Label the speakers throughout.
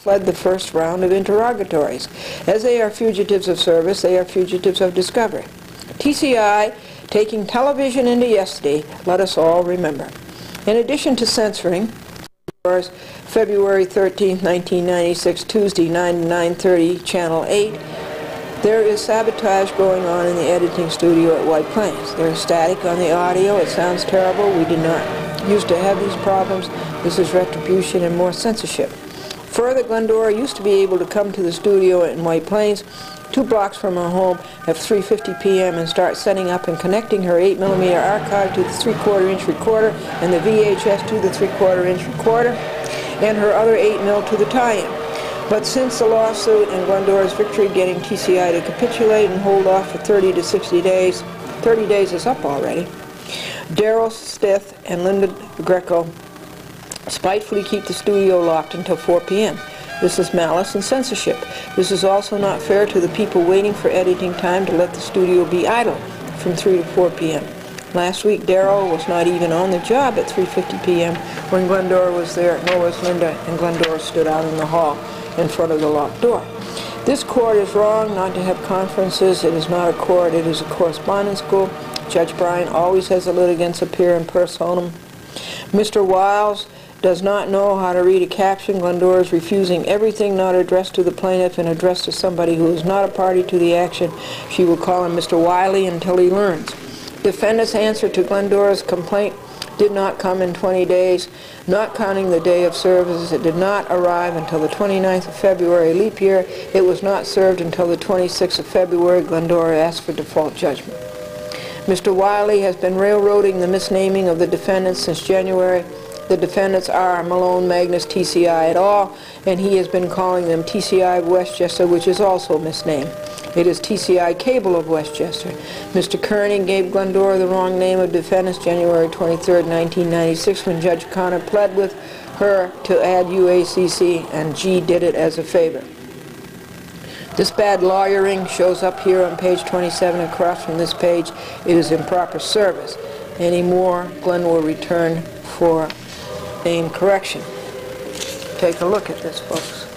Speaker 1: fled the first round of interrogatories. As they are fugitives of service, they are fugitives of discovery. TCI taking television into yesterday, let us all remember. In addition to censoring February 13, 1996, Tuesday, 9 to 9:30, Channel 8, there is sabotage going on in the editing studio at White Plains. There is static on the audio. It sounds terrible. We did not used to have these problems. This is retribution and more censorship. Further, Glendora used to be able to come to the studio in White Plains, 2 blocks from her home, at 3:50 p.m. and start setting up and connecting her 8mm archive to the 3/4-inch recorder and the VHS to the 3/4-inch recorder and her other 8mm to the tie-in. But since the lawsuit and Glendora's victory getting TCI to capitulate and hold off for 30 to 60 days, 30 days is up already, Daryl Stith and Linda Greco spitefully keep the studio locked until 4 p.m. This is malice and censorship. This is also not fair to the people waiting for editing time to let the studio be idle from 3 to 4 p.m. Last week, Daryl was not even on the job at 3:50 p.m. when Glendora was there, nor was Linda, and Glendora stood out in the hall in front of the locked door. This court is wrong not to have conferences. It is not a court, it is a correspondence school. Judge Bryan always has the litigants appear in personam. Mr. Wiles does not know how to read a caption. Glendora is refusing everything not addressed to the plaintiff and addressed to somebody who is not a party to the action. She will call him Mr. Wiley until he learns. Defendant's answer to Glendora's complaint did not come in 20 days, not counting the day of service. It did not arrive until the 29th of February, leap year. It was not served until the 26th of February. Glendora asked for default judgment. Mr. Wiley has been railroading the misnaming of the defendants since January. The defendants are Malone, Magnus, TCI et al., and he has been calling them TCI of Westchester, which is also misnamed. It is TCI Cable of Westchester. Mr. Kearney gave Glendora the wrong name of defendants January 23, 1996, when Judge Connor pled with her to add UACC, and G did it as a favor. This bad lawyering shows up here on page 27 across from this page. It is improper service. Any more, Glenn will return for name correction. Take a look at this, folks.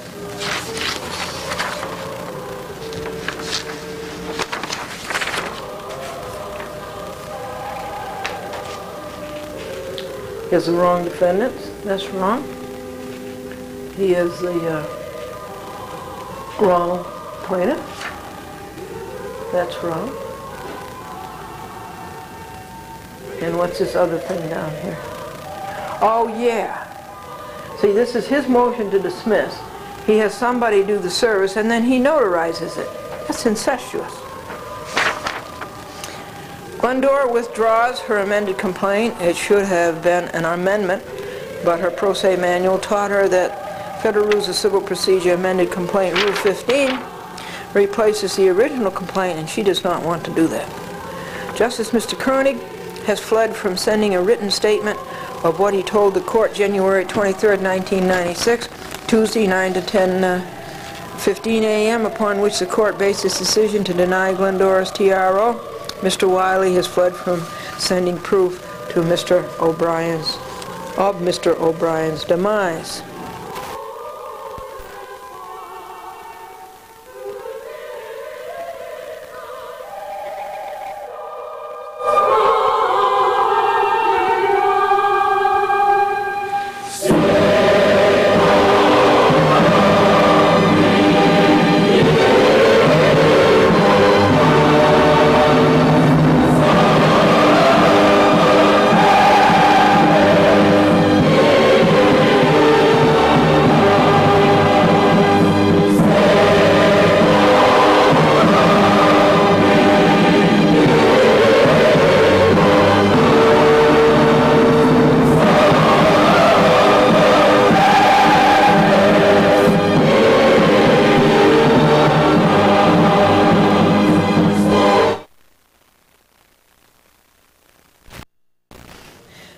Speaker 1: He is the wrong defendant. That's wrong. He is the wrong plaintiff. That's wrong. And what's this other thing down here? Oh, yeah. See, this is his motion to dismiss. He has somebody do the service, and then he notarizes it. That's incestuous. Glendora withdraws her amended complaint. It should have been an amendment, but her pro se manual taught her that Federal Rules of Civil Procedure amended complaint Rule 15 replaces the original complaint, and she does not want to do that. Justice Mr. Koenig has fled from sending a written statement of what he told the court January 23, 1996, Tuesday, 9 to 10:15 a.m., upon which the court based its decision to deny Glendora's TRO. Mr. Wiley has fled from sending proof to Mr. O'Brien's demise.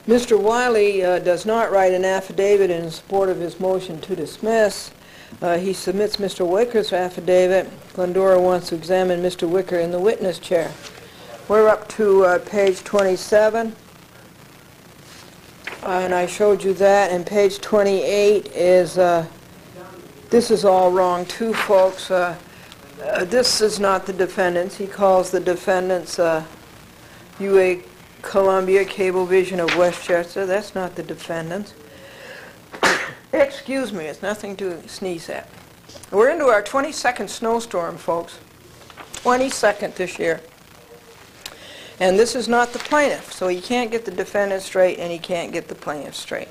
Speaker 1: Mr. Wiley does not write an affidavit in support of his motion to dismiss. He submits Mr. Wicker's affidavit. Glendora wants to examine Mr. Wicker in the witness chair. We're up to page 27, and I showed you that, and page 28 is This is all wrong too, folks. This is not the defendants. He calls the defendants UA Columbia Cablevision of Westchester. That's not the defendants. Excuse me, it's nothing to sneeze at. We're into our 22nd snowstorm, folks. 22nd this year. And this is not the plaintiff, so he can't get the defendant straight and he can't get the plaintiff straight.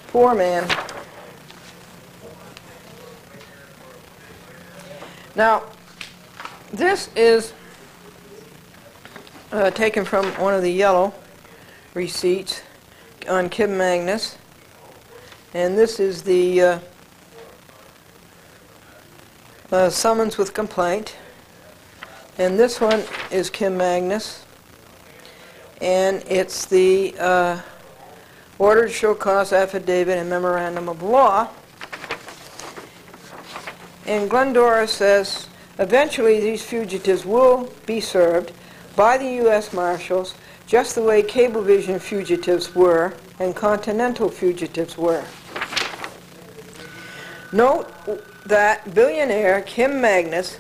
Speaker 1: Poor man. Now, this is taken from one of the yellow receipts on Kim Magnus, and this is the summons with complaint, and this one is Kim Magnus, and it's the order to show cause affidavit and memorandum of law. And Glendora says, eventually these fugitives will be served by the U.S. Marshals just the way Cablevision fugitives were and Continental fugitives were. Note that billionaire Kim Magnus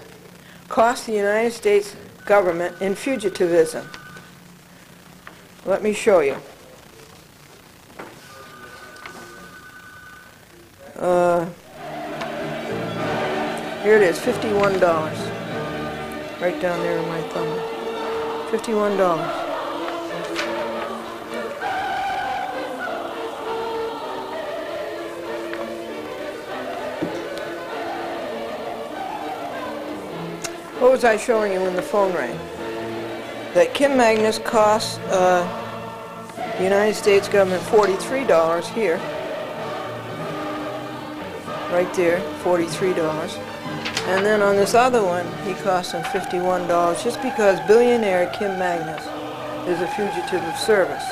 Speaker 1: cost the United States government in fugitivism. Let me show you. Here it is, $51. Right down there in my thumb. $51. What was I showing you when the phone rang? That Kim Magnus cost the United States government $43 here. Right there, $43. And then on this other one, he cost him $51 just because billionaire Kim Magnus is a fugitive of service.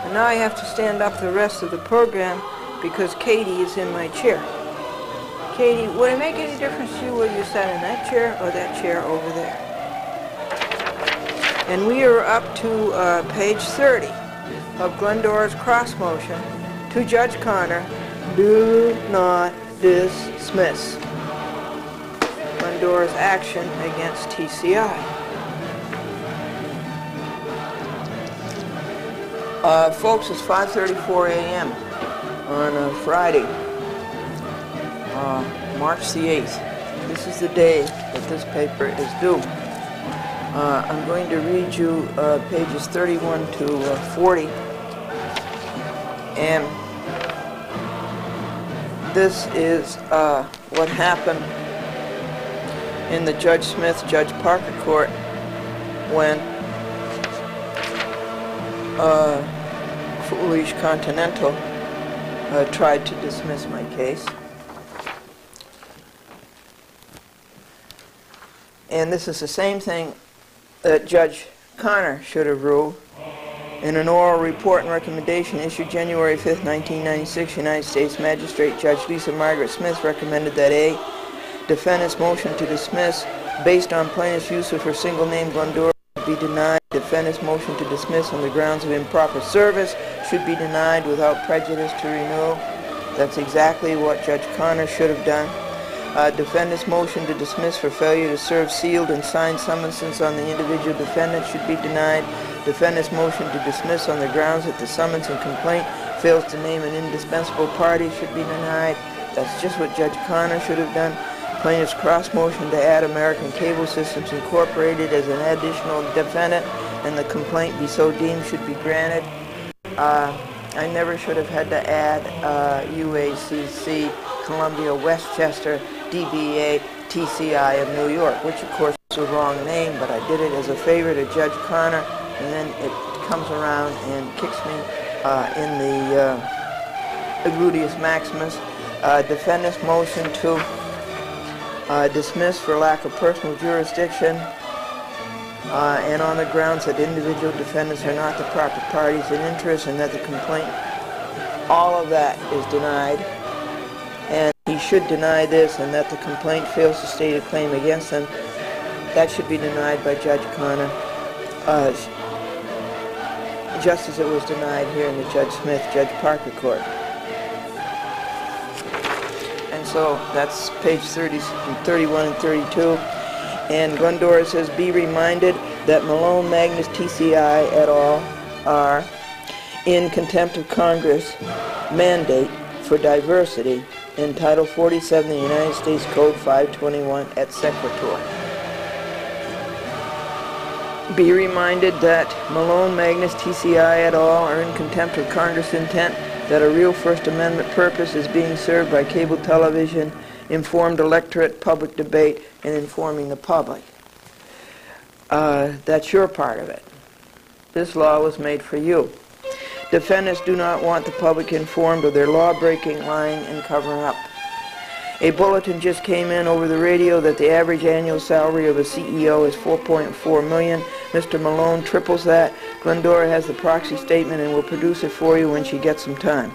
Speaker 1: And now I have to stand up the rest of the program because Katie is in my chair. Katie, would it make any difference to you whether you sat in that chair or that chair over there? And we are up to page 30 of Glendora's cross motion to Judge Connor. Do not dismiss Glendora's action against TCI. Folks, it's 5:34 a.m. on Friday, March the 8th. This is the day that this paper is due. I'm going to read you pages 31 to 40. And this is what happened in the Judge Smith, Judge Parker court when foolish Continental tried to dismiss my case. And this is the same thing that Judge Connor should have ruled. In an oral report and recommendation issued January 5th, 1996, United States Magistrate Judge Lisa Margaret Smith recommended that A, defendant's motion to dismiss based on plaintiff's use of her single name Glendora be denied. Defendant's motion to dismiss on the grounds of improper service should be denied without prejudice to renewal. That's exactly what Judge Connor should have done. Defendant's motion to dismiss for failure to serve sealed and signed summonses on the individual defendant should be denied. Defendant's motion to dismiss on the grounds that the summons and complaint fails to name an indispensable party should be denied. That's just what Judge Connor should have done. Plaintiff's cross motion to add American Cable Systems Incorporated as an additional defendant and the complaint be so deemed should be granted. I never should have had to add UACC, Columbia, Westchester, DBA, TCI of New York, which of course is the wrong name, but I did it as a favor to Judge Connor, and then it comes around and kicks me in the gluteus maximus. Defendant's motion to dismiss for lack of personal jurisdiction and on the grounds that individual defendants are not the proper parties in interest and that the complaint, all of that is denied. And he should deny this and that the complaint fails to state a claim against them. That should be denied by Judge Connor, just as it was denied here in the Judge Smith, Judge Parker court. and so that's page 31 and 32. And Glendora says, be reminded that Malone, Magnus, TCI et al. Are in contempt of Congress mandate for diversity in Title 47 of the United States Code 521 et sequitur. Be reminded that Malone, Magnus, TCI et al. Are in contempt of Congress intent that a real First Amendment purpose is being served by cable television, informed electorate, public debate, and informing the public. That's your part of it. This law was made for you. Defendants do not want the public informed of their law-breaking, lying, and covering up. A bulletin just came in over the radio that the average annual salary of a CEO is $4.4 million. Mr. Malone triples that. Glendora has the proxy statement and will produce it for you when she gets some time.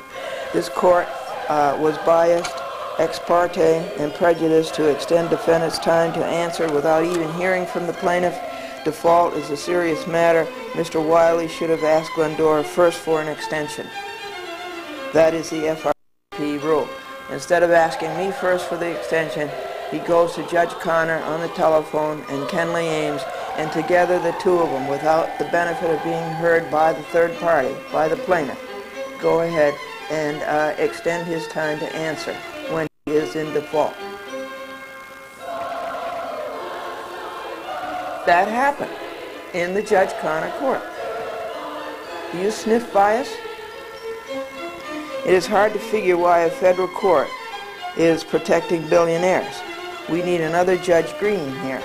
Speaker 1: This court was biased, ex parte, and prejudiced to extend defendants' time to answer without even hearing from the plaintiff. Default is a serious matter. Mr. Wiley should have asked Glendora first for an extension. That is the FRP rule. Instead of asking me first for the extension, he goes to Judge Connor on the telephone and Kenley Ames, and together the two of them, without the benefit of being heard by the third party, by the plaintiff, go ahead and extend his time to answer when he is in default. That happened in the Judge Connor court. Do you sniff bias? It is hard to figure why a federal court is protecting billionaires. We need another Judge Green here.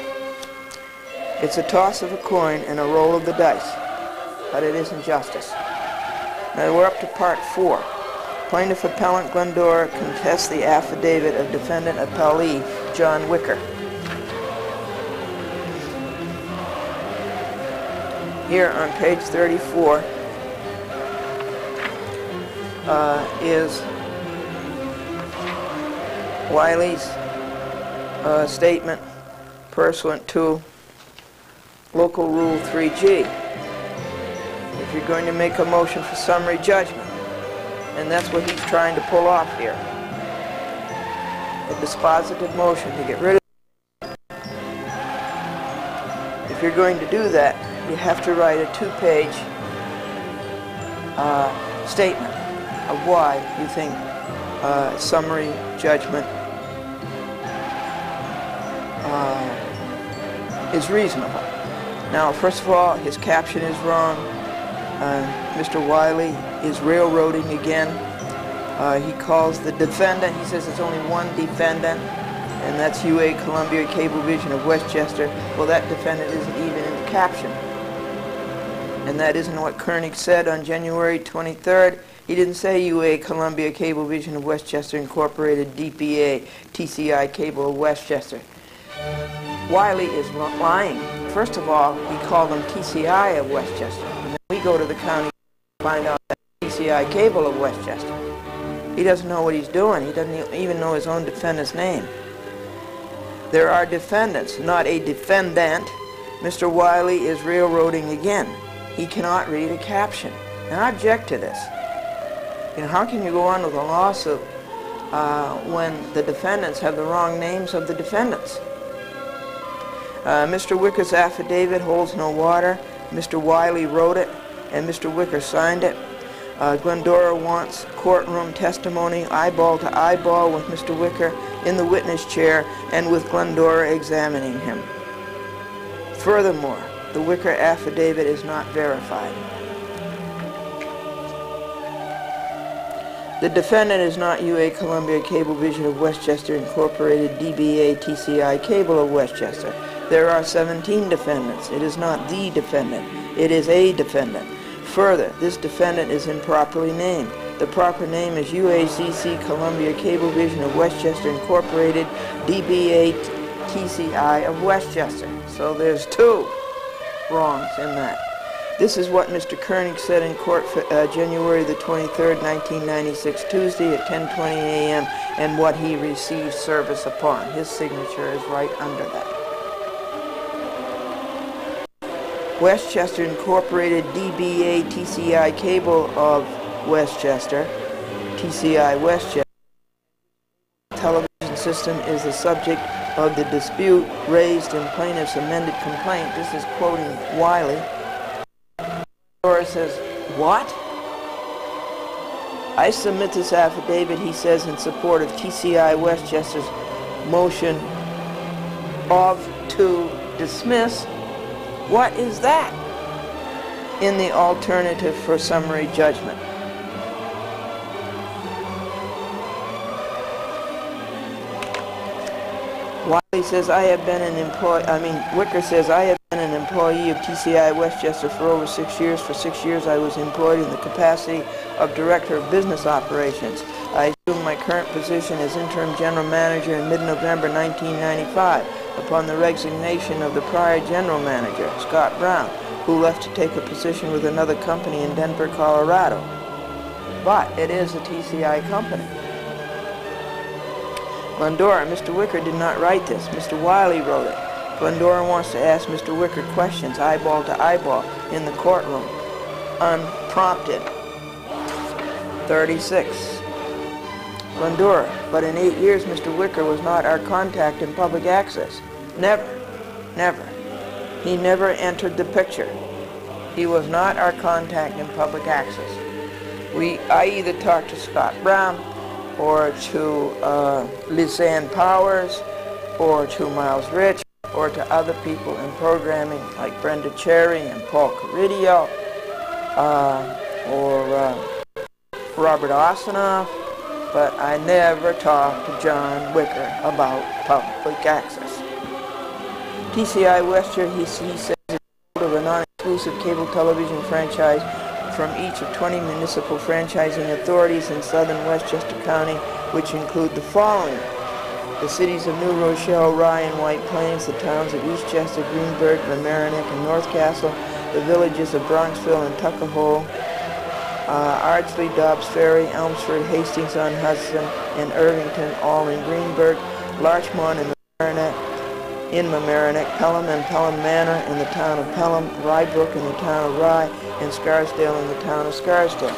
Speaker 1: It's a toss of a coin and a roll of the dice, but it isn't justice. Now we're up to part 4. Plaintiff appellant Glendora contests the affidavit of defendant appellee John Wicker. Here on page 34 is Wiley's statement pursuant to Local Rule 3G. If you're going to make a motion for summary judgment, and that's what he's trying to pull off here, a dispositive motion to get rid of it. If you're going to do that, you have to write a 2-page statement of why you think summary judgment is reasonable. Now, first of all, his caption is wrong. Mr. Wiley is railroading again. He calls the defendant, he says it's only one defendant, and that's UA Columbia Cablevision of Westchester. Well, that defendant isn't even in the caption. And that isn't what Koenig said on January 23rd. He didn't say UA Columbia Cablevision of Westchester Incorporated, DPA, TCI Cable of Westchester. Wiley is lying. First of all, he called them TCI of Westchester. And then we go to the county to find out that TCI Cable of Westchester. He doesn't know what he's doing. He doesn't even know his own defendant's name. There are defendants, not a defendant. Mr. Wiley is railroading again. He cannot read a caption. And I object to this. You know, how can you go on with a lawsuit when the defendants have the wrong names of the defendants? Mr. Wicker's affidavit holds no water. Mr. Wiley wrote it, and Mr. Wicker signed it. Glendora wants courtroom testimony, eyeball to eyeball with Mr. Wicker in the witness chair and with Glendora examining him. Furthermore, the Wicker affidavit is not verified. The defendant is not UA Columbia Cablevision of Westchester Incorporated, DBA TCI Cable of Westchester. There are 17 defendants. It is not the defendant. It is a defendant. Further, this defendant is improperly named. The proper name is UACC Columbia Cablevision of Westchester Incorporated, DBA TCI of Westchester. So there's 2 wrongs in that. This is what Mr. Koenig said in court for January the 23rd, 1996, Tuesday at 10:20 a.m., and what he received service upon. His signature is right under that. Westchester Incorporated, DBA TCI Cable of Westchester, TCI Westchester, television television system is the subject of the dispute raised in plaintiff's amended complaint. This is quoting Wiley. Glendora says, what? I submit this affidavit, he says, in support of TCI Westchester's motion to dismiss. What is that? In the alternative for summary judgment. Wiley says, Wicker says, I have been an employee of TCI Westchester for over 6 years. For 6 years I was employed in the capacity of Director of Business Operations. I assumed my current position as Interim General Manager in mid-November 1995 upon the resignation of the prior General Manager, Scott Brown, who left to take a position with another company in Denver, Colorado. But it is a TCI company. Glendora, Mr. Wicker did not write this. Mr. Wiley wrote it. Glendora wants to ask Mr. Wicker questions, eyeball to eyeball, in the courtroom, unprompted. 36. Glendora, but in 8 years, Mr. Wicker was not our contact in public access. Never. Never. He never entered the picture. He was not our contact in public access. I either talked to Scott Brown, or to Lisanne Powers, or to Miles Rich, or to other people in programming like Brenda Cherry and Paul Caridio, or Robert Osinoff, but I never talked to John Wicker about public access. TCI Westchester, he says, is of a non-exclusive cable television franchise from each of 20 municipal franchising authorities in southern Westchester County, which include the following: the cities of New Rochelle, Rye, and White Plains, the towns of Eastchester, Greenburgh, Mamaroneck, and North Castle, the villages of Bronxville and Tuckahoe, Ardsley, Dobbs Ferry, Elmsford, Hastings-on-Hudson, and Irvington, all in Greenburgh, Larchmont and Mamaroneck, Pelham and Pelham Manor in the town of Pelham, Rybrook in the town of Rye, and Scarsdale in the town of Scarsdale.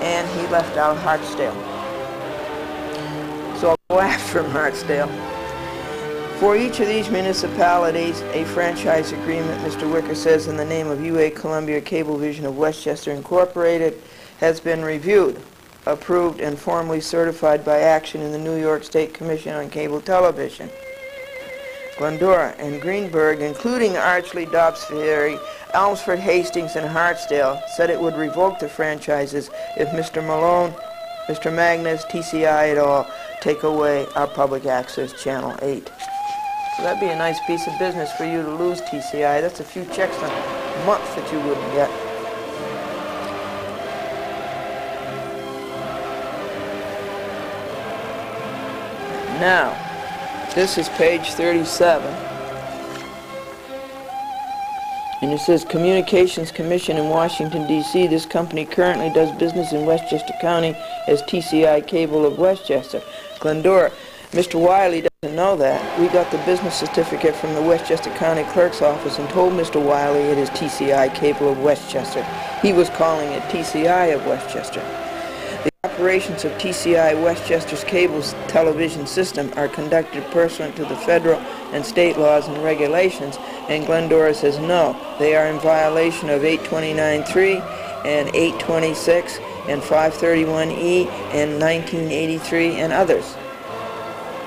Speaker 1: And he left out Hartsdale. So I'll go after him, Hartsdale. For each of these municipalities, a franchise agreement, Mr. Wicker says, in the name of UA Columbia Cablevision of Westchester Incorporated, has been reviewed, approved, and formally certified by action in the New York State Commission on Cable Television. Glendora and Greenburgh, including Ardsley, Dobbs Ferry, Elmsford, Hastings, and Hartsdale, said it would revoke the franchises if Mr. Malone, Mr. Magnus, TCI et al. Take away our public access Channel 8. So that'd be a nice piece of business for you to lose, TCI. That's a few checks a month that you wouldn't get. Now, this is page 37. And it says, Communications Commission in Washington, D.C. This company currently does business in Westchester County as TCI Cable of Westchester. Glendora, Mr. Wiley doesn't know that. We got the business certificate from the Westchester County Clerk's office and told Mr. Wiley it is TCI Cable of Westchester. He was calling it TCI of Westchester. The operations of TCI Westchester's cable television system are conducted pursuant to the federal and state laws and regulations, and Glendora says no, they are in violation of 829.3 and 826 and 531E and 1983 and others.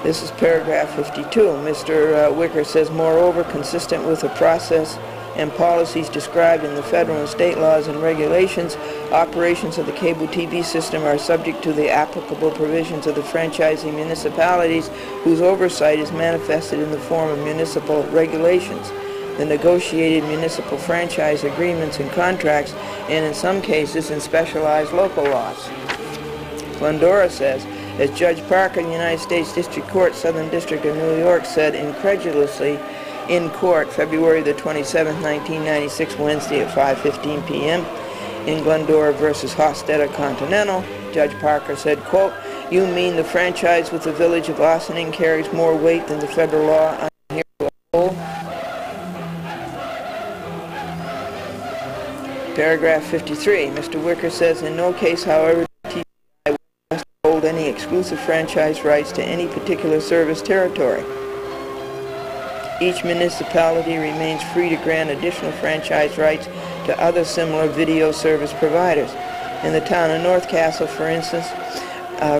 Speaker 1: This is paragraph 52. Mr. Wicker says, moreover, consistent with the process and policies described in the federal and state laws and regulations, operations of the cable TV system are subject to the applicable provisions of the franchising municipalities, whose oversight is manifested in the form of municipal regulations, the negotiated municipal franchise agreements and contracts, and in some cases in specialized local laws. Glendora says, as Judge Parker in the United States District Court, Southern District of New York, said incredulously in court February the 27th, 1996, Wednesday at 5:15 p.m. in Glendora versus Hofstadter Continental, Judge Parker said, quote, you mean the franchise with the village of Ossining carries more weight than the federal law on here as a whole? Paragraph 53. Mr. Wicker says, in no case, however, TCI West hold hold any exclusive franchise rights to any particular service territory. Each municipality remains free to grant additional franchise rights to other similar video service providers. In the town of North Castle, for instance,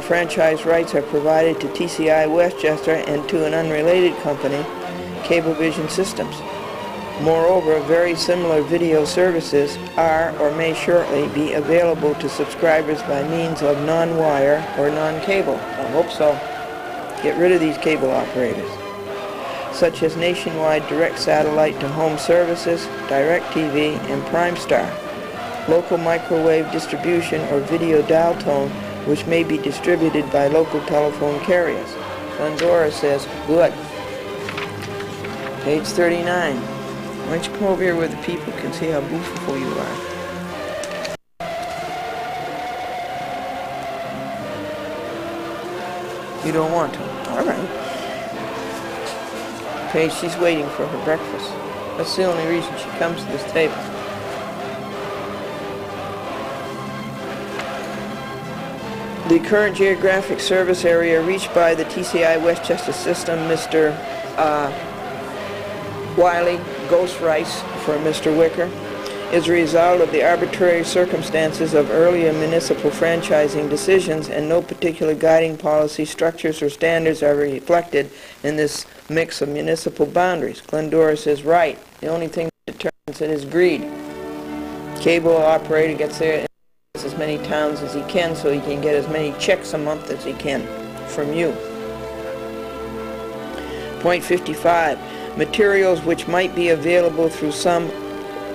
Speaker 1: franchise rights are provided to TCI Westchester and to an unrelated company, Cablevison Systems. Moreover, very similar video services are or may shortly be available to subscribers by means of non-wire or non-cable. I hope so. Get rid of these cable operators, such as nationwide direct satellite to home services, DirecTV, and PrimeStar, local microwave distribution or video dial tone, which may be distributed by local telephone carriers. Glendora says, good. Page 39. Why don't you come over here where the people can see how beautiful you are. You don't want to? All right. Paige, she's waiting for her breakfast. That's the only reason she comes to this table. The current geographic service area reached by the TCI Westchester system, Mr. Wiley, Ghost Rice for Mr. Wicker, is a result of the arbitrary circumstances of earlier municipal franchising decisions, and no particular guiding policy, structures, or standards are reflected in this mix of municipal boundaries. Glendora says, right. The only thing that determines it is greed. Cable operator gets there as many towns as he can so he can get as many checks a month as he can from you. Point 55. Materials which might be available through some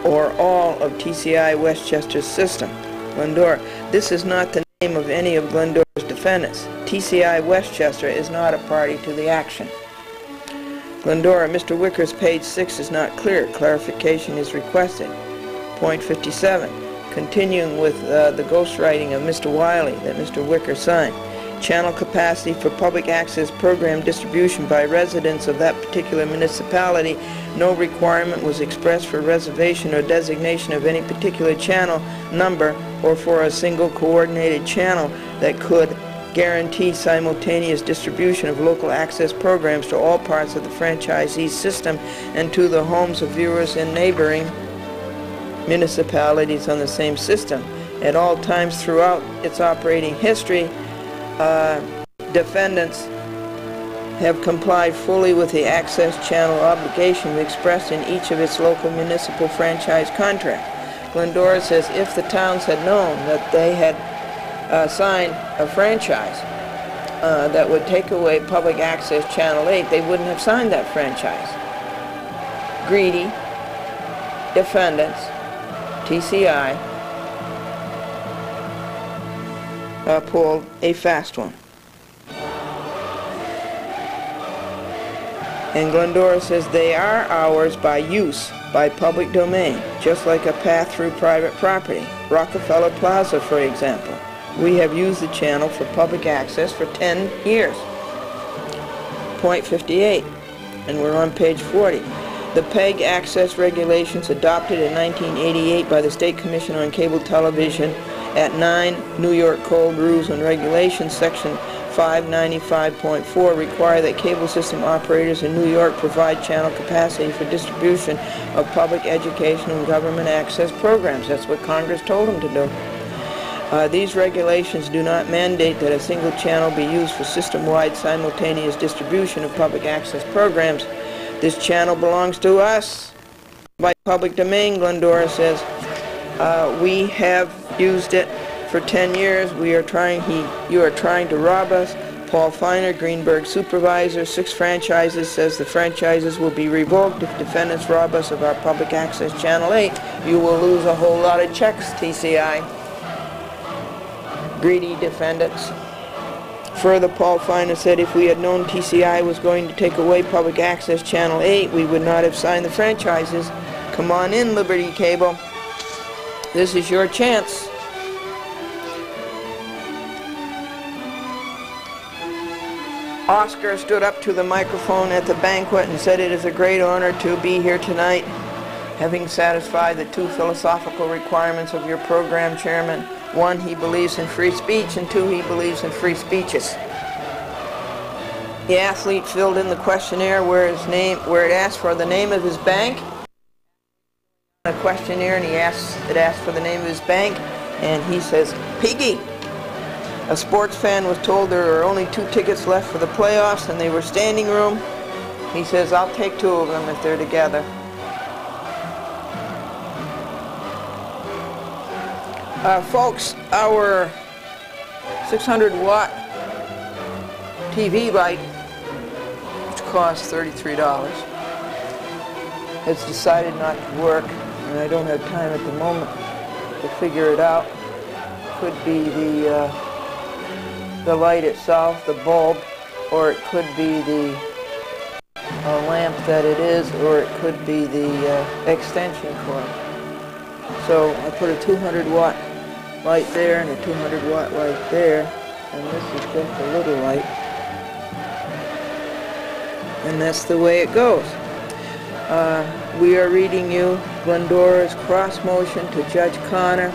Speaker 1: or all of TCI Westchester's system. Glendora, this is not the name of any of Glendora's defendants. TCI Westchester is not a party to the action. Glendora, Mr. Wicker's page 6 is not clear. Clarification is requested. Point 57. Continuing with the ghostwriting of Mr. Wiley that Mr. Wicker signed. Channel capacity for public access program distribution by residents of that particular municipality. No requirement was expressed for reservation or designation of any particular channel number or for a single coordinated channel that could guarantee simultaneous distribution of local access programs to all parts of the franchisee system and to the homes of viewers in neighboring municipalities on the same system. At all times throughout its operating history, defendants have complied fully with the access channel obligation expressed in each of its local municipal franchise contracts. Glendora says if the towns had known that they had signed a franchise that would take away public access channel 8, they wouldn't have signed that franchise. Greedy defendants, TCI, pulled a fast one. And Glendora says they are ours by use, by public domain, just like a path through private property. Rockefeller Plaza, for example. We have used the channel for public access for 10 years. Point 58, and we're on page 40. The PEG access regulations adopted in 1988 by the State Commission on Cable Television at 9 New York Code Rules and Regulations, Section 595.4, require that cable system operators in New York provide channel capacity for distribution of public educational and government access programs. That's what Congress told them to do. These regulations do not mandate that a single channel be used for system-wide simultaneous distribution of public access programs. This channel belongs to us by public domain, Glendora says. We have used it for 10 years. You are trying to rob us. Paul Feiner, Greenberg supervisor, 6 franchises, says the franchises will be revoked if defendants rob us of our public access channel 8. You will lose a whole lot of checks, TCI. Greedy defendants. Further, Paul Feiner said if we had known TCI was going to take away public access channel 8, we would not have signed the franchises. Come on in, Liberty Cable. This is your chance. Oscar stood up to the microphone at the banquet and said it is a great honor to be here tonight. Having satisfied the 2 philosophical requirements of your program, Chairman, 1, he believes in free speech, and 2, he believes in free speeches. The athlete filled in the questionnaire where it asked for the name of his bank. A questionnaire, and it asked for the name of his bank, and he says Piggy. A sports fan was told there are only 2 tickets left for the playoffs, and they were standing room. He says, I'll take 2 of them if they're together. Folks, our 600-watt TV light, which costs $33, has decided not to work, and I don't have time at the moment to figure it out. Could be the light itself, the bulb, or it could be the lamp that it is, or it could be the extension cord. So I put a 200-watt light there and a 200-watt light there, and this is just a little light, and that's the way it goes. We are reading you Glendora's cross motion to Judge Connor.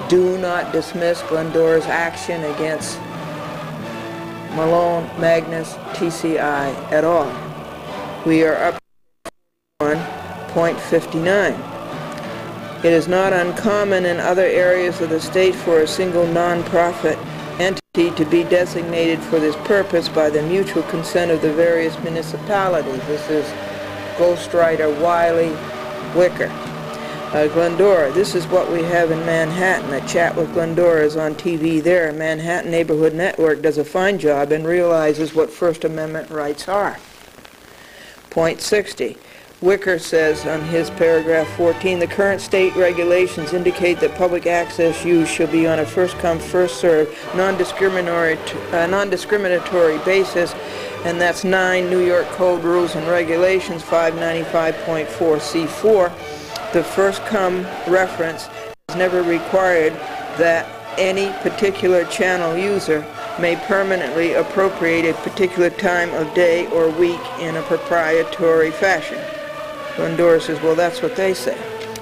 Speaker 1: Do not dismiss Glendora's action against Malone, Magnus, TCI at all. We are up to 1.59. It is not uncommon in other areas of the state for a single non-profit entity to be designated for this purpose by the mutual consent of the various municipalities. This is Ghostwriter Wiley Wicker. Glendora, this is what we have in Manhattan. A chat with Glendora is on TV there. Manhattan Neighborhood Network does a fine job and realizes what First Amendment rights are. Point 60. Wicker says on his paragraph 14, the current state regulations indicate that public access use shall be on a first-come, first-served, non-discriminatory basis, and that's 9 New York Code Rules and Regulations 595.4C4. The first-come reference is never required that any particular channel user may permanently appropriate a particular time of day or week in a proprietary fashion. Glendora says, well, that's what they say.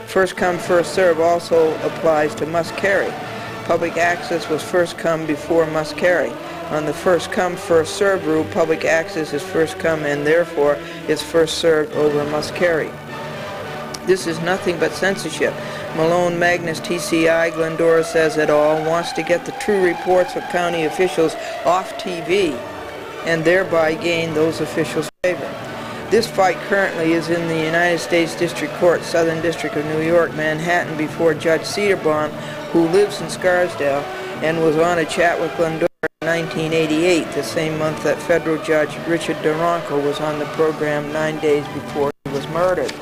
Speaker 1: First come, first serve also applies to must carry. Public access was first come before must carry. On the first come, first serve rule, public access is first come and therefore is first served over must carry. This is nothing but censorship. Malone, Magnus, TCI, Glendora says et al. Wants to get the true reports of county officials off TV and thereby gain those officials' favor. This fight currently is in the United States District Court, Southern District of New York, Manhattan, before Judge Cedarbaum, who lives in Scarsdale and was on a chat with Glendora in 1988, the same month that federal judge Richard Duranko was on the program 9 days before he was murdered.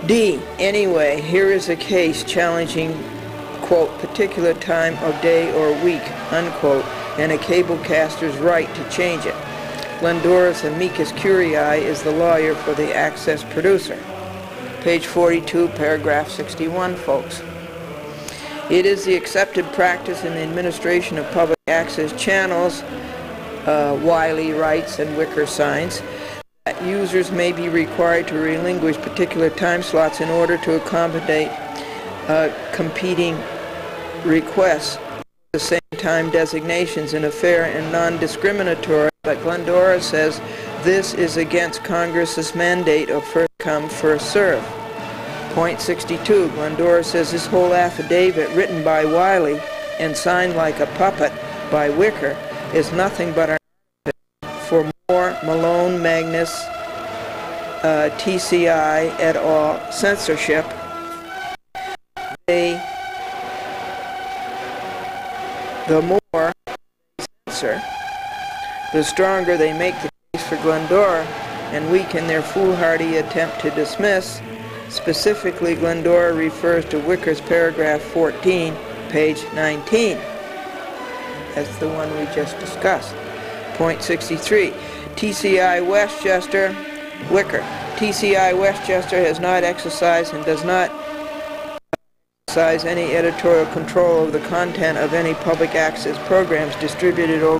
Speaker 1: D. Anyway, here is a case challenging, quote, particular time of day or week, unquote, and a cablecaster's right to change it. Glendora's amicus curiae is the lawyer for the access producer. Page 42, paragraph 61, folks. It is the accepted practice in the administration of public access channels, Wiley writes and Wicker signs, that users may be required to relinquish particular time slots in order to accommodate competing requests at the same time designations in a fair and non-discriminatory, but Glendora says this is against Congress's mandate of first come, first serve. Point 62, Glendora says this whole affidavit written by Wiley and signed like a puppet by Wicker is nothing but an for more Malone, Magnus, TCI et al. Censorship. The more they censor, the stronger they make the case for Glendora and weaken their foolhardy attempt to dismiss. Specifically, Glendora refers to Wicker's paragraph 14, page 19. That's the one we just discussed. Point 63. TCI Westchester, Wicker. TCI Westchester has not exercised and does not exercise any editorial control over the content of any public access programs distributed over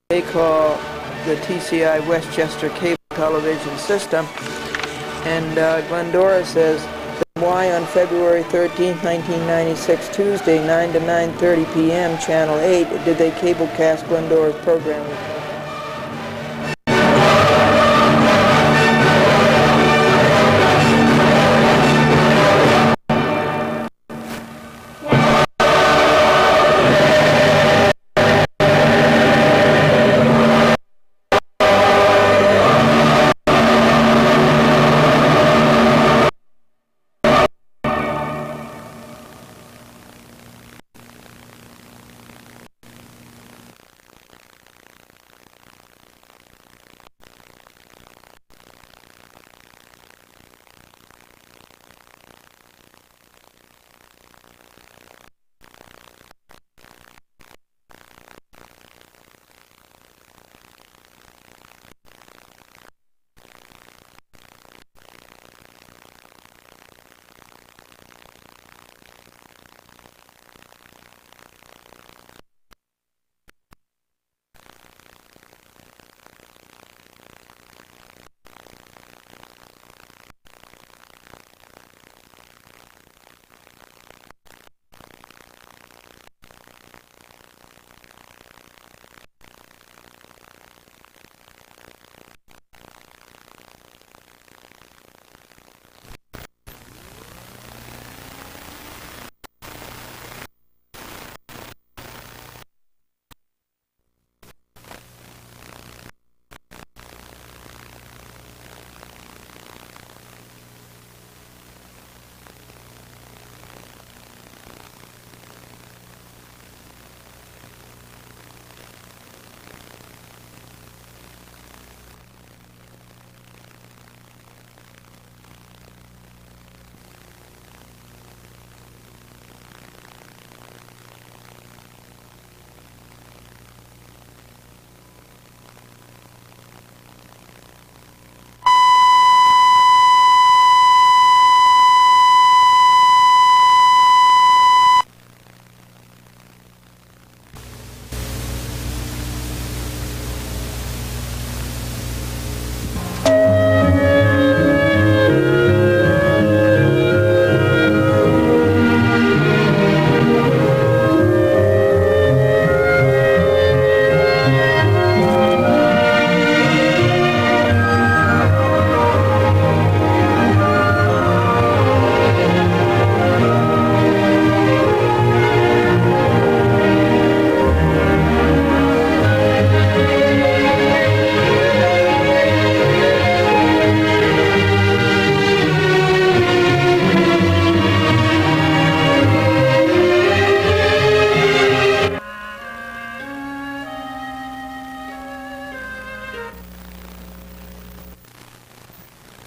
Speaker 1: they call the TCI Westchester cable television system. And Glendora says, why on February 13, 1996, Tuesday, 9 to 9:30 p.m., Channel 8, did they cablecast Glendora's program?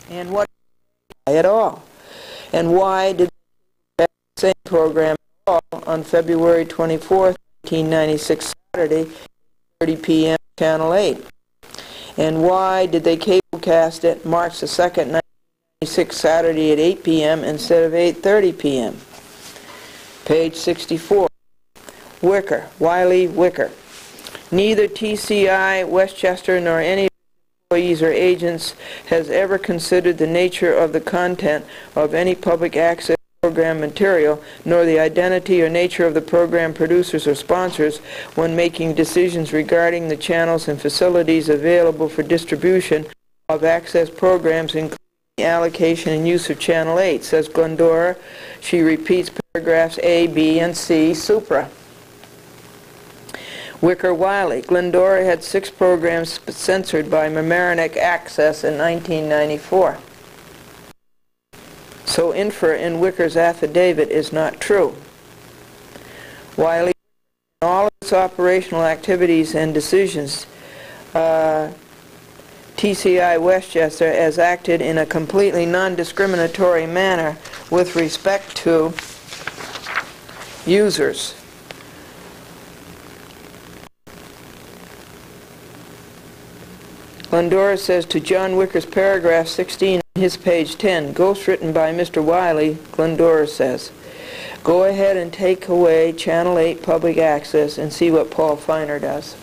Speaker 1: And what at all? And why did the same program at all on February 24th, 1996, Saturday, 30 p.m., Channel 8? And why did they cablecast it March the 2nd, 1996, Saturday at 8 p.m. instead of 8:30 p.m.? Page 64. Wicker, Wiley Wicker. Neither TCI, Westchester, nor any employees or agents has ever considered the nature of the content of any public access program material, nor the identity or nature of the program producers or sponsors when making decisions regarding the channels and facilities available for distribution of access programs, including the allocation and use of Channel 8, says Glendora. She repeats paragraphs A, B, and C, supra. Wicker-Wiley. Glendora had 6 programs censored by Mamaroneck Access in 1994. So infer in Wicker's affidavit is not true. Wiley, in all of its operational activities and decisions, TCI Westchester has acted in a completely non-discriminatory manner with respect to users. Glendora says to John Wicker's paragraph 16 on his page 10, ghostwritten by Mr. Wiley, Glendora says, go ahead and take away Channel 8 public access and see what Paul Feiner does.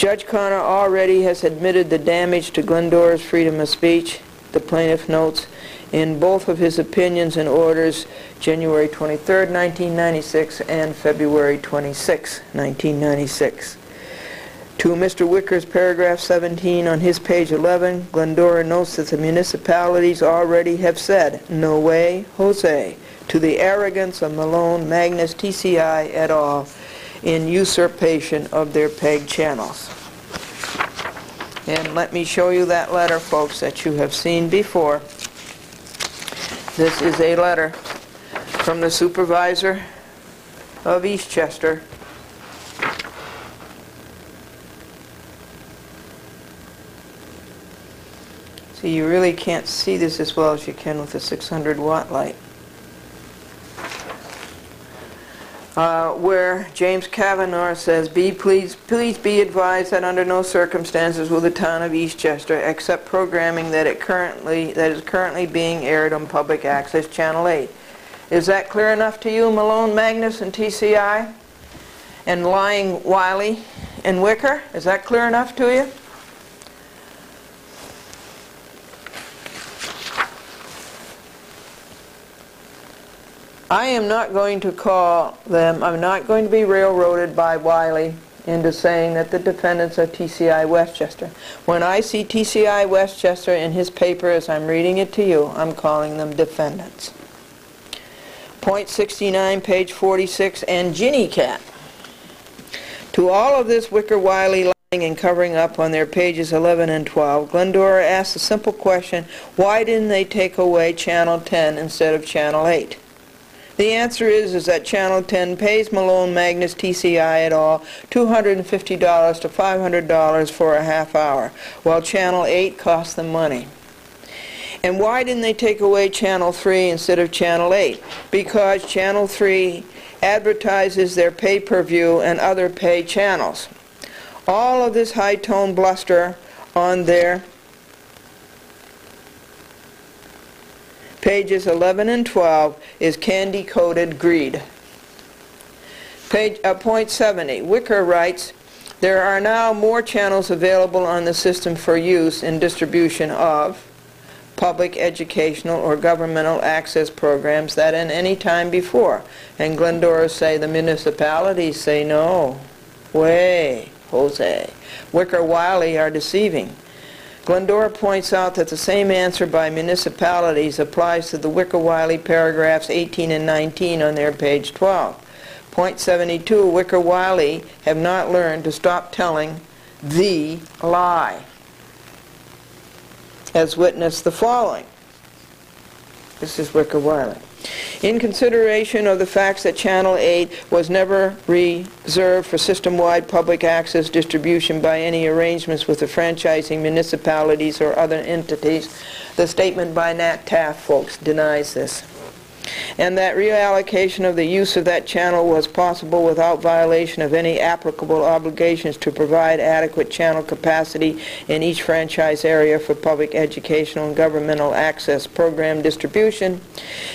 Speaker 1: Judge Connor already has admitted the damage to Glendora's freedom of speech, the plaintiff notes, in both of his opinions and orders, January 23, 1996 and February 26, 1996. To Mr. Wicker's paragraph 17 on his page 11, Glendora notes that the municipalities already have said, "No way, Jose," to the arrogance of Malone, Magnus, TCI et al. In usurpation of their PEG channels. And let me show you that letter, folks, that you have seen before. This is a letter from the supervisor of Eastchester. See, you really can't see this as well as you can with a 600-watt light. Where James Kavanaugh says, please be advised that under no circumstances will the town of Eastchester accept programming that is currently being aired on public access Channel 8. Is that clear enough to you, Malone, Magnus, and TCI? And Lying Wiley and Wicker? Is that clear enough to you? I am not going to call them, I'm not going to be railroaded by Wiley into saying that the defendants are TCI Westchester. When I see TCI Westchester in his paper as I'm reading it to you, I'm calling them defendants. Point 69, page 46, and Ginny Cat. To all of this Wicker, Wiley, lying and covering up on their pages 11 and 12, Glendora asks a simple question: why didn't they take away Channel 10 instead of Channel 8? The answer is that Channel 10 pays Malone, Magnus, TCI et al. $250 to $500 for a half hour, while Channel 8 costs them money. And why didn't they take away Channel 3 instead of Channel 8? Because Channel 3 advertises their pay-per-view and other pay channels. All of this high-tone bluster on their pages 11 and 12 is candy-coated greed. Point 70, Wicker writes, there are now more channels available on the system for use in distribution of public, educational, or governmental access programs than at any time before. And Glendora say the municipalities say no. Way, Jose. Wicker, Wiley are deceiving. Glendora points out that the same answer by municipalities applies to the Wicker-Wiley paragraphs 18 and 19 on their page 12. Point 72, Wicker-Wiley have not learned to stop telling the lie, as witness the following. This is Wicker-Wiley. In consideration of the facts that Channel 8 was never reserved for system-wide public access distribution by any arrangements with the franchising municipalities or other entities, the statement by Nat Taft, folks, denies this. And that reallocation of the use of that channel was possible without violation of any applicable obligations to provide adequate channel capacity in each franchise area for public, educational, and governmental access program distribution,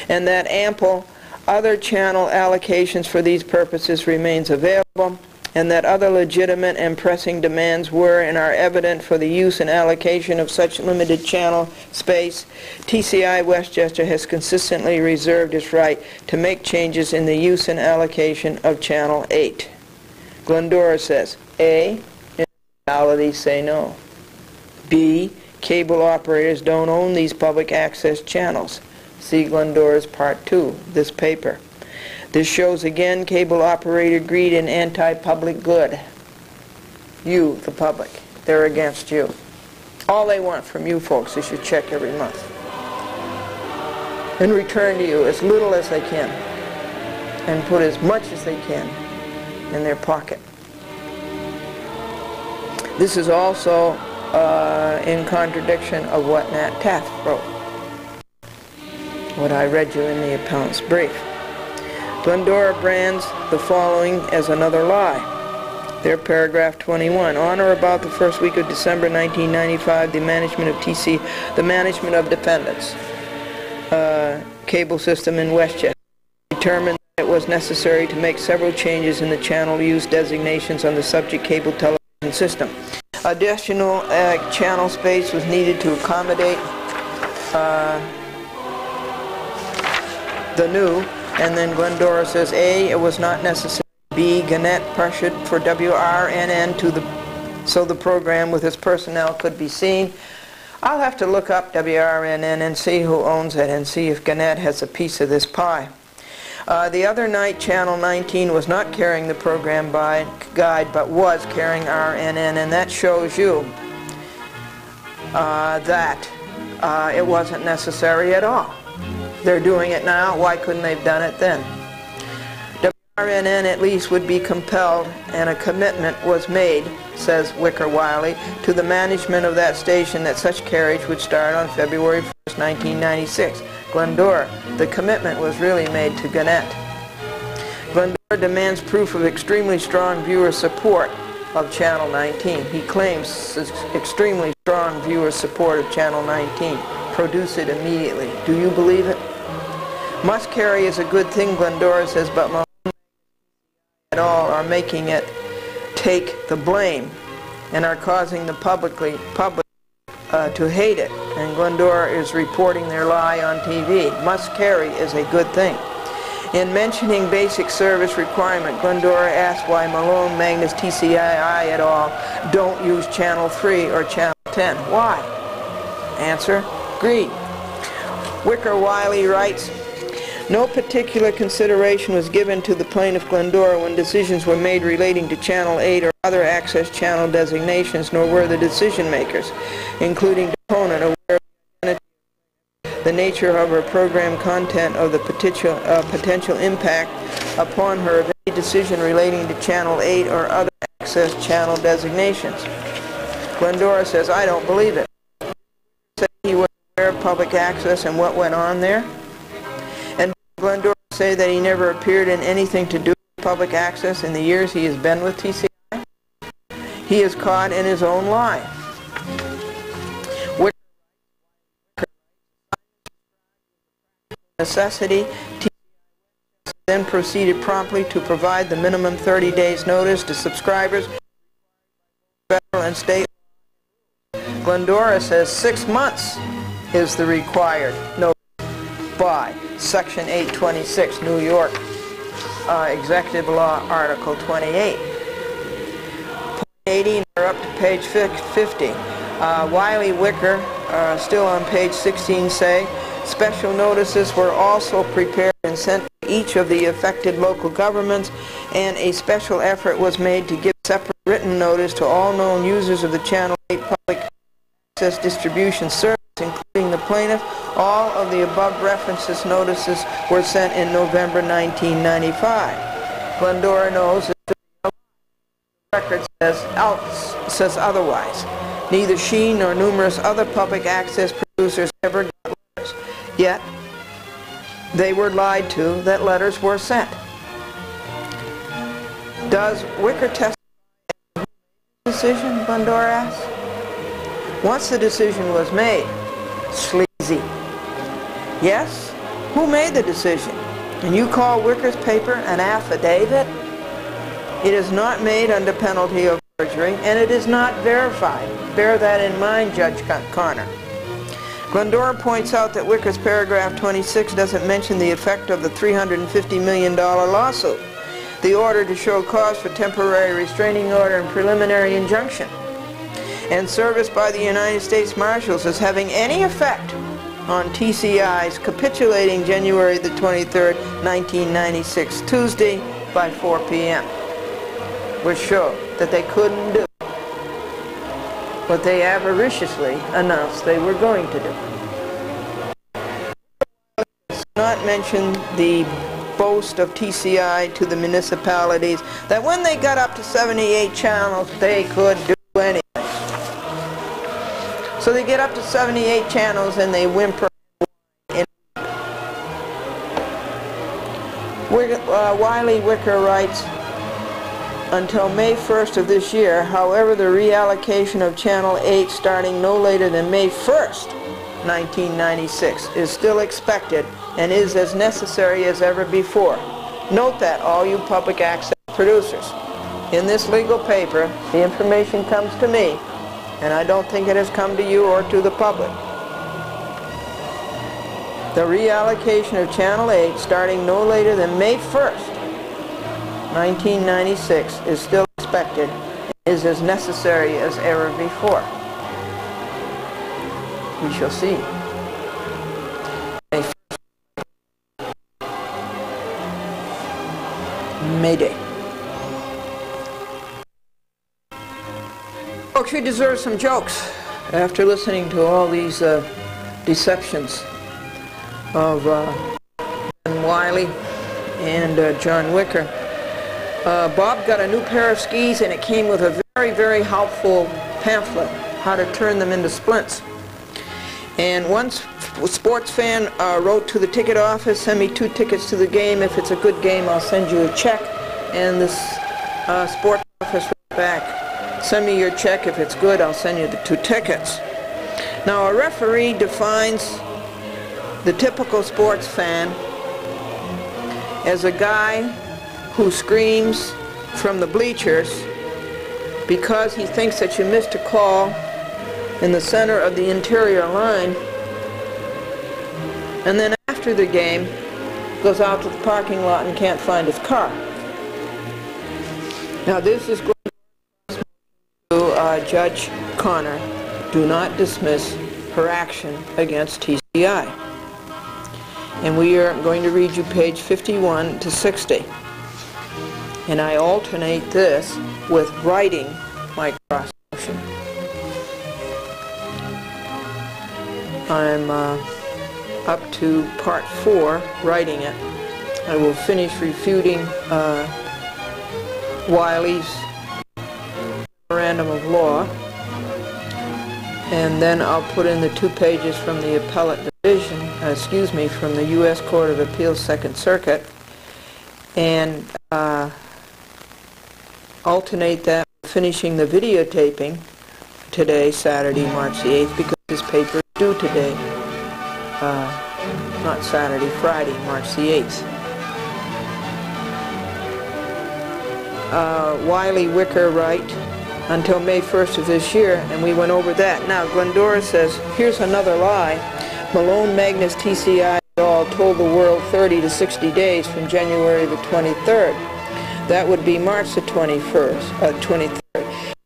Speaker 1: and that ample other channel allocations for these purposes remains available, and that other legitimate and pressing demands were and are evident for the use and allocation of such limited channel space. TCI Westchester has consistently reserved its right to make changes in the use and allocation of Channel 8. Glendora says, A, municipalities say no. B, cable operators don't own these public access channels. See Glendora's Part 2, this paper. This shows again cable operator greed and anti-public good. You, the public, they're against you. All they want from you folks is your check every month. And return to you as little as they can. And put as much as they can in their pocket. This is also in contradiction of what Nat Taft wrote. What I read you in the appellant's brief. Glendora brands the following as another lie. Their paragraph 21. On or about the first week of December 1995, the management of defendants, cable system in Westchester, determined that it was necessary to make several changes in the channel use designations on the subject cable television distribution system. Additional channel space was needed to accommodate the new, and then Glendora says A, it was not necessary. B, Gannett pressured for WRNN so the program with its personnel could be seen. I'll have to look up WRNN and see who owns it and see if Gannett has a piece of this pie. The other night, Channel 19 was not carrying the program guide, but was carrying RNN, and that shows you that it wasn't necessary at all. They're doing it now. Why couldn't they have done it then? WRNN at least would be compelled, and a commitment was made, says Wicker-Wiley, to the management of that station that such carriage would start on February 1st, 1996. Glendora, the commitment was really made to Gannett. Glendora demands proof of extremely strong viewer support of Channel 19. He claims extremely strong viewer support of Channel 19. Produce it immediately. Do you believe it? Must carry is a good thing, Glendora says, but malone at all are making it take the blame and are causing the public to hate it, and Glendora is reporting their lie on TV. Must carry is a good thing. In mentioning basic service requirement, Glendora asks why Malone, Magnus, TCI et al. Don't use Channel 3 or Channel 10. Why? Answer, greed. Wicker-Wiley writes, no particular consideration was given to the plaintiff Glendora when decisions were made relating to Channel 8 or other access channel designations, nor were the decision makers, including deponent, aware of the nature of her program content of the potential impact upon her of any decision relating to Channel 8 or other access channel designations. Glendora says, I don't believe it. He was aware of public access and what went on there. And Glendora say that he never appeared in anything to do with public access in the years he has been with TCI. He is caught in his own lie. Necessity, TCI then proceeded promptly to provide the minimum 30 days notice to subscribers, federal and state. Glendora says 6 months is the required notice by Section 826, New York Executive Law, Article 28. Point 80, we're up to page 50. Wiley Wicker, still on page 16, say, special notices were also prepared and sent to each of the affected local governments, and a special effort was made to give separate written notice to all known users of the Channel 8 public access distribution service, including the plaintiff. All of the above references notices were sent in November 1995. Glendora knows that the record says otherwise. Neither she nor numerous other public access producers ever got letters. Yet, they were lied to that letters were sent. Does Wicker testify as to the decision, Glendora asks? Once the decision was made, sleazy. Yes? Who made the decision? And you call Wicker's paper an affidavit? It is not made under penalty of perjury, and it is not verified. Bear that in mind, Judge Connor. Glendora points out that Wicker's paragraph 26 doesn't mention the effect of the $350 million lawsuit, the order to show cause for temporary restraining order and preliminary injunction, and service by the United States Marshals as having any effect on TCI's capitulating January the 23rd, 1996, Tuesday by 4 p.m., which showed that they couldn't do what they avariciously announced they were going to do. Let's not mention the boast of TCI to the municipalities that when they got up to 78 channels, they could do anything. So they get up to 78 channels and they whimper. Wiley Wicker writes, until May 1st of this year, however, the reallocation of Channel 8 starting no later than May 1st, 1996 is still expected and is as necessary as ever before. Note that, all you public access producers. in this legal paper, the information comes to me, and I don't think it has come to you or to the public. The reallocation of Channel 8 starting no later than May 1st, 1996 is still expected and is as necessary as ever before. We shall see. Mayday. Folks, we deserve some jokes after listening to all these deceptions of Wiley and John Wicker. Bob got a new pair of skis, and it came with a very, very helpful pamphlet, how to turn them into splints. And one sports fan wrote to the ticket office, send me 2 tickets to the game. If it's a good game, I'll send you a check. And this sports office wrote back, send me your check. If it's good, I'll send you the 2 tickets. Now, a referee defines the typical sports fan as a guy who screams from the bleachers because he thinks that you missed a call in the center of the interior line, and then after the game goes out to the parking lot and can't find his car. Now this is going to Judge Connor. Do not dismiss her action against TCI. And we are going to read you page 51 to 60. And I alternate this with writing my cross motion. I'm up to part 4, writing it. I will finish refuting Wiley's memorandum of law, and then I'll put in the 2 pages from the appellate division, from the U.S. Court of Appeals 2nd Circuit, and alternate that with finishing the videotaping today, Saturday, March the 8th, because this paper is due today. Not Saturday, Friday, March the 8th. Wiley, Wicker, Wright, until May 1st of this year, and we went over that. Now, Glendora says, here's another lie. Malone, Magnus, TCI all told the world 30 to 60 days from January the 23rd. That would be March the 23rd.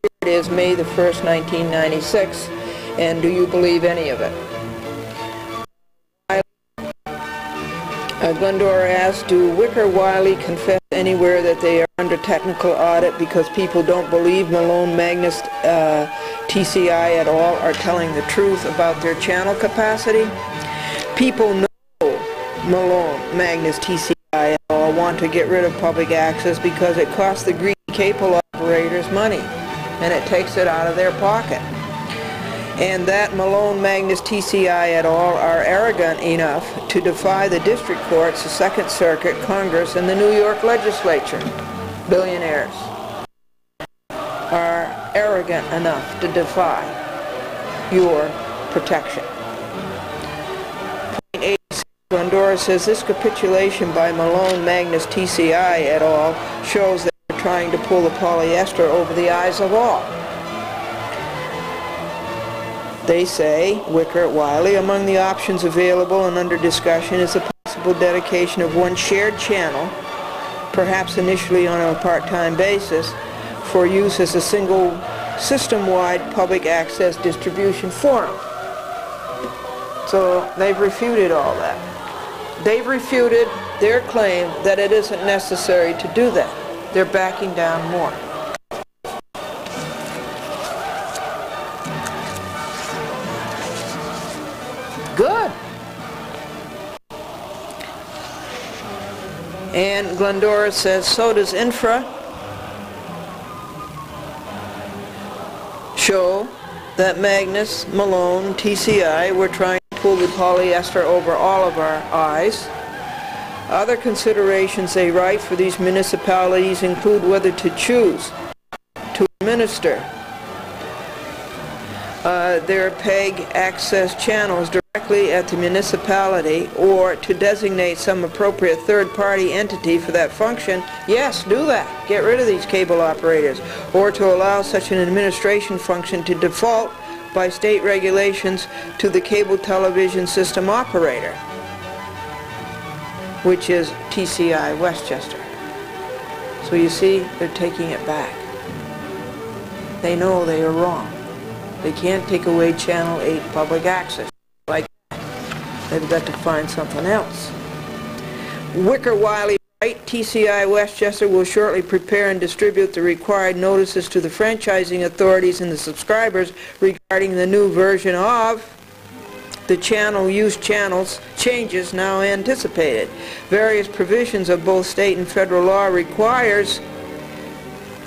Speaker 1: Here it is, May the 1st, 1996, and do you believe any of it? Glendora asked, do Wicker, Wiley confess anywhere that they are under technical audit because people don't believe Malone, Magnus, TCI at all are telling the truth about their channel capacity? People know Malone, Magnus, TCI at all want to get rid of public access because it costs the greedy cable operators money and it takes it out of their pocket. And that Malone, Magnus, TCI et al. Are arrogant enough to defy the district courts, the 2nd Circuit, Congress, and the New York legislature. Billionaires are arrogant enough to defy your protection. Point 86, Glendora says this capitulation by Malone, Magnus, TCI et al. Shows that they're trying to pull the polyester over the eyes of all. They say, Wicker, Wiley, among the options available and under discussion is the possible dedication of one shared channel, perhaps initially on a part-time basis, for use as a single system-wide public access distribution forum. So they've refuted all that. They've refuted their claim that it isn't necessary to do that. They're backing down more. Good. And Glendora says, so does infra show that Magnus, Malone, TCI were trying to pull the polyester over all of our eyes. Other considerations they write for these municipalities include whether to choose to administer their PEG access channels directly at the municipality, or to designate some appropriate third-party entity for that function, yes, do that. Get rid of these cable operators. Or to allow such an administration function to default by state regulations to the cable television system operator, which is TCI Westchester. So you see, they're taking it back. They know they are wrong. They can't take away Channel 8 public access like that. They've got to find something else. Wicker Wiley Wright, TCI Westchester will shortly prepare and distribute the required notices to the franchising authorities and the subscribers regarding the new version of the channel use channels changes now anticipated. Various provisions of both state and federal law requires,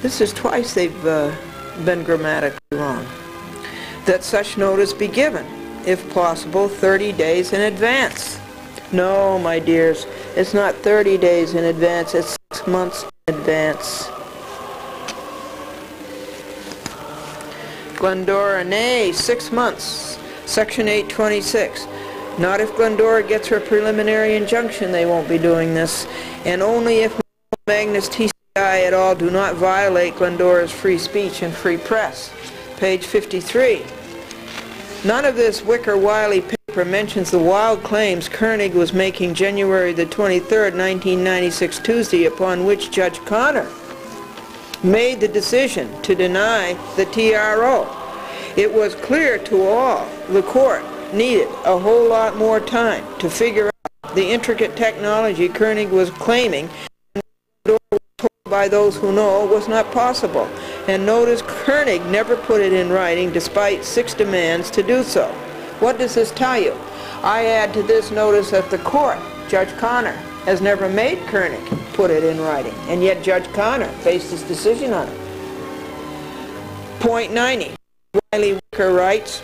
Speaker 1: this is twice they've been grammatically wrong, that such notice be given, if possible, 30 days in advance. No, my dears, it's not 30 days in advance, it's 6 months in advance. Glendora, nay, 6 months. Section 826. Not if Glendora gets her preliminary injunction, they won't be doing this. And only if Magnus TCI et al. Do not violate Glendora's free speech and free press. Page 53. None of this Wicker-Wiley paper mentions the wild claims Koenig was making January the 23rd, 1996 Tuesday, upon which Judge Connor made the decision to deny the TRO. It was clear to all the court needed a whole lot more time to figure out the intricate technology Koenig was claiming, and was told by those who know was not possible. And notice Koenig never put it in writing despite 6 demands to do so. What does this tell you? I add to this notice that the court, Judge Connor, has never made Koenig put it in writing, and yet Judge Connor based his decision on it. Point 90. Wiley Wicker writes,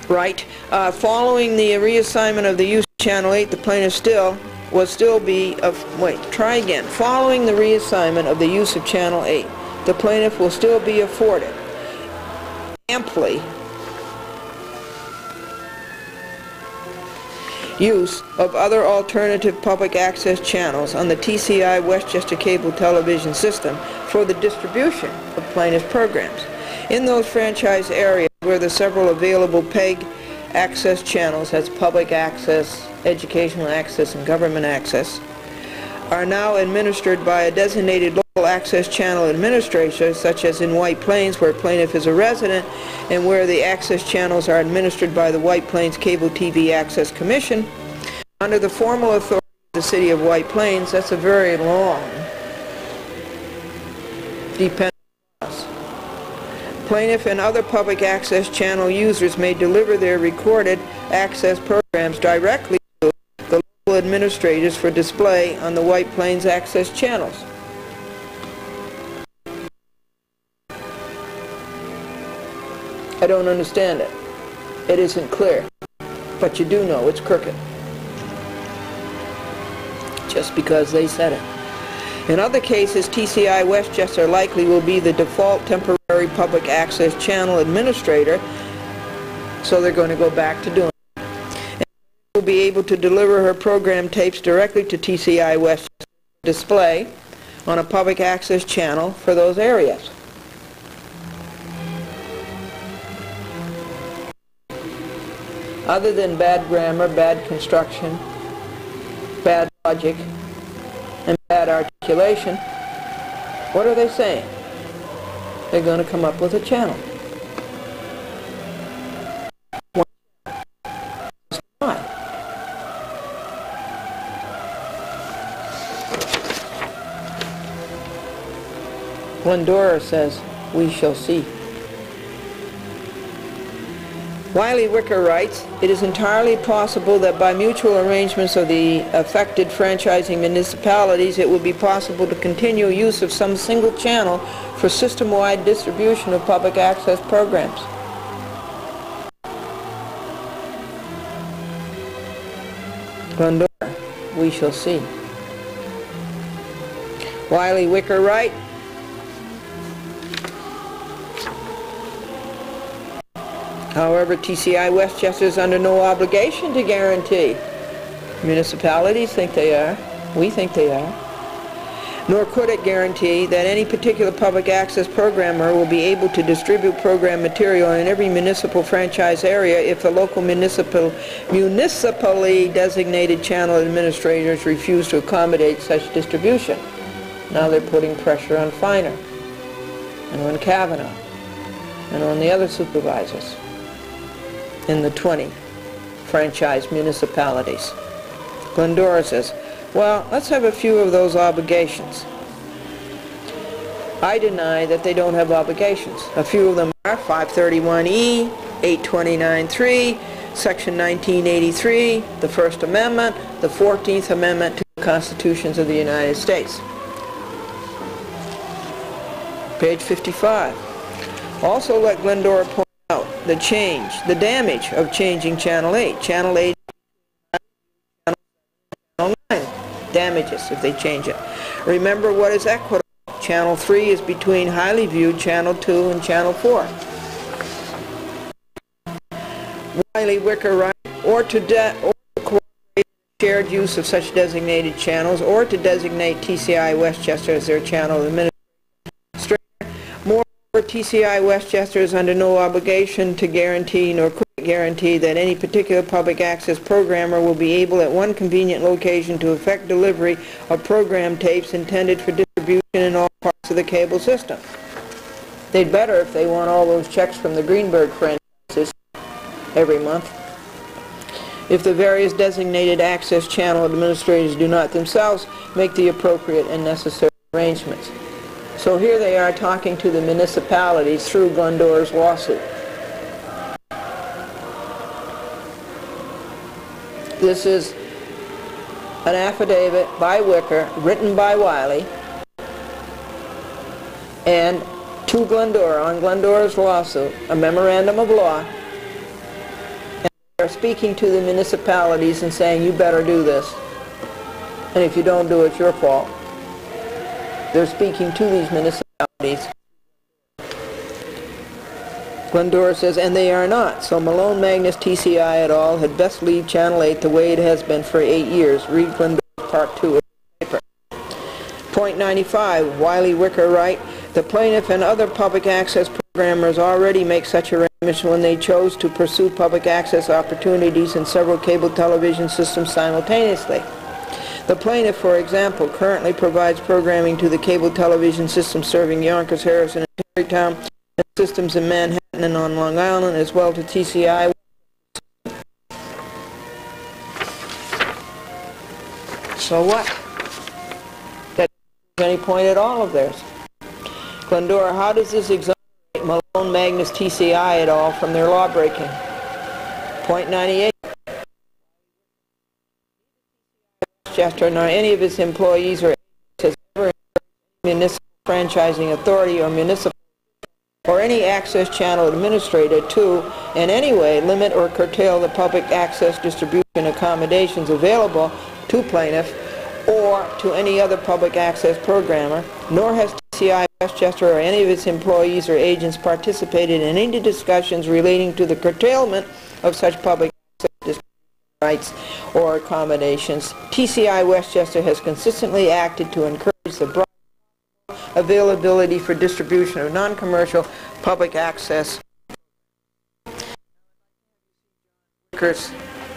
Speaker 1: following the reassignment of the use of Channel 8, the plaintiff Following the reassignment of the use of Channel 8, the plaintiff will still be afforded amply use of other alternative public access channels on the TCI Westchester cable television system for the distribution of plaintiff programs. In those franchise areas where the several available PEG access channels, that's public access, educational access, and government access, are now administered by a designated local access channel administrator, such as in White Plains, where plaintiff is a resident, and where the access channels are administered by the White Plains Cable TV Access Commission, under the formal authority of the City of White Plains. That's a very long dependent process. Plaintiff and other public access channel users may deliver their recorded access programs directly to the local administrators for display on the White Plains access channels. I don't understand it. It isn't clear. But you do know it's crooked. Just because they said it. In other cases, TCI Westchester likely will be the default temporary public access channel administrator, so they're going to go back to doing it. And will be able to deliver her program tapes directly to TCI Westchester for display on a public access channel for those areas. Other than bad grammar, bad construction, bad logic, and bad articulation, what are they saying? They're going to come up with a channel. Why? Glendora says, we shall see. Wiley Wicker writes, it is entirely possible that by mutual arrangements of the affected franchising municipalities, it will be possible to continue use of some single channel for system-wide distribution of public access programs. Glendora, we shall see. Wiley Wicker writes, However, TCI Westchester is under no obligation to guarantee. Municipalities think they are. We think they are. Nor could it guarantee that any particular public access programmer will be able to distribute program material in every municipal franchise area if the local municipally designated channel administrators refuse to accommodate such distribution. Now they're putting pressure on Feiner and on Kavanaugh and on the other supervisors in the 20 franchise municipalities. Glendora says, well, let's have a few of those obligations. I deny that they don't have obligations. A few of them are 531E, 829.3, Section 1983, the First Amendment, the 14th Amendment to the Constitutions of the United States. Page 55. Also let Glendora point out the damage of changing Channel 8. Channel 8 damages if they change it. Remember what is equitable. Channel 3 is between highly viewed Channel 2 and Channel 4. Wiley, Wicker, right? Or to cooperate shared use of such designated channels, or to designate TCI Westchester as their channel administrator. Moreover, TCI Westchester is under no obligation to guarantee, nor could guarantee, that any particular public access programmer will be able at one convenient location to effect delivery of program tapes intended for distribution in all parts of the cable system. They'd better if they want all those checks from the Greenberg franchises every month. If the various designated access channel administrators do not themselves make the appropriate and necessary arrangements. So here they are talking to the municipalities through Glendora's lawsuit. This is an affidavit by Wicker, written by Wiley, and to Glendora on Glendora's lawsuit, a memorandum of law, and they're speaking to the municipalities and saying, you better do this, and if you don't do it, it's your fault. They're speaking to these municipalities. Glendora says, and they are not. So Malone, Magnus, TCI et al. Had best leave Channel 8 the way it has been for 8 years. Read Glendora's Part 2 of the paper. Point 95, Wiley, Wicker, Wright. The plaintiff and other public access programmers already make such arrangements when they chose to pursue public access opportunities in several cable television systems simultaneously. The plaintiff, for example, currently provides programming to the cable television system serving Yonkers, Harrison, and Tarrytown, and systems in Manhattan and on Long Island, as well to TCI. So what? That doesn't any point at all of theirs. Glendora, how does this exonerate Malone, Magnus, TCI et al. From their law breaking? Point 98. Westchester nor any of its employees or agents has ever municipal franchising authority or municipal or any access channel administrator to in any way limit or curtail the public access distribution accommodations available to plaintiff or to any other public access programmer, nor has TCI Westchester or any of its employees or agents participated in any discussions relating to the curtailment of such public access distribution rights or accommodations. TCI Westchester has consistently acted to encourage the broad availability for distribution of non-commercial public access. Wicker's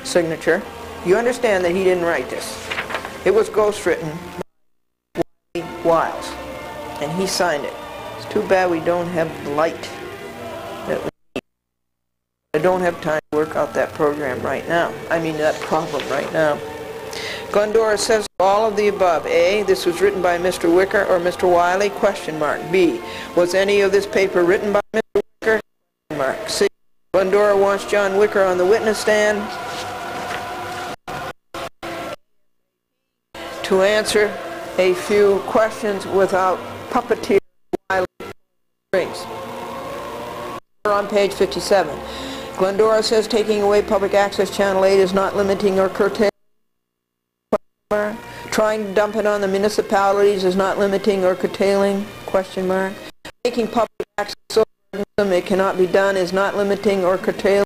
Speaker 1: signature. You understand that he didn't write this. It was ghostwritten by Wiles, and he signed it. It's too bad we don't have the light that we need. I don't have time to work out that program right now. I mean that problem right now. Glendora says all of the above. A, this was written by Mr. Wicker or Mr. Wiley? Question mark. B, was any of this paper written by Mr. Wicker? Question mark. C, Glendora wants John Wicker on the witness stand to answer a few questions without puppeteer Wiley strings. We're on page 57. Glendora says taking away public access channel 8 is not limiting or curtailing. Trying to dump it on the municipalities is not limiting or curtailing? Question mark. Making public access so it cannot be done is not limiting or curtailing.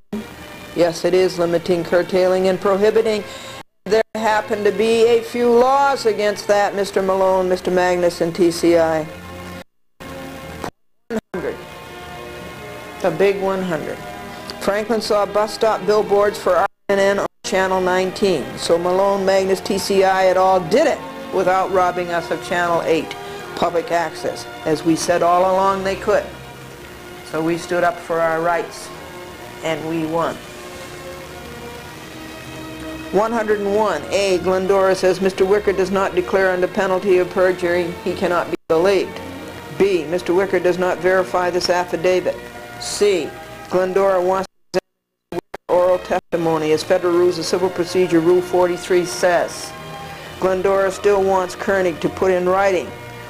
Speaker 1: Yes, it is limiting, curtailing, and prohibiting. There happen to be a few laws against that, Mr. Malone, Mr. Magnus, and TCI. 100. A big 100. Franklin saw bus stop billboards for RNN on Channel 19. So Malone, Magnus, TCI et al. Did it without robbing us of Channel 8, public access, as we said all along they could. So we stood up for our rights, and we won. 101. A. Glendora says Mr. Wicker does not declare under penalty of perjury. He cannot be believed. B. Mr. Wicker does not verify this affidavit. C. Glendora wants to present oral testimony as Federal Rules of Civil Procedure Rule 43 says. Glendora still wants Koenig to put in writing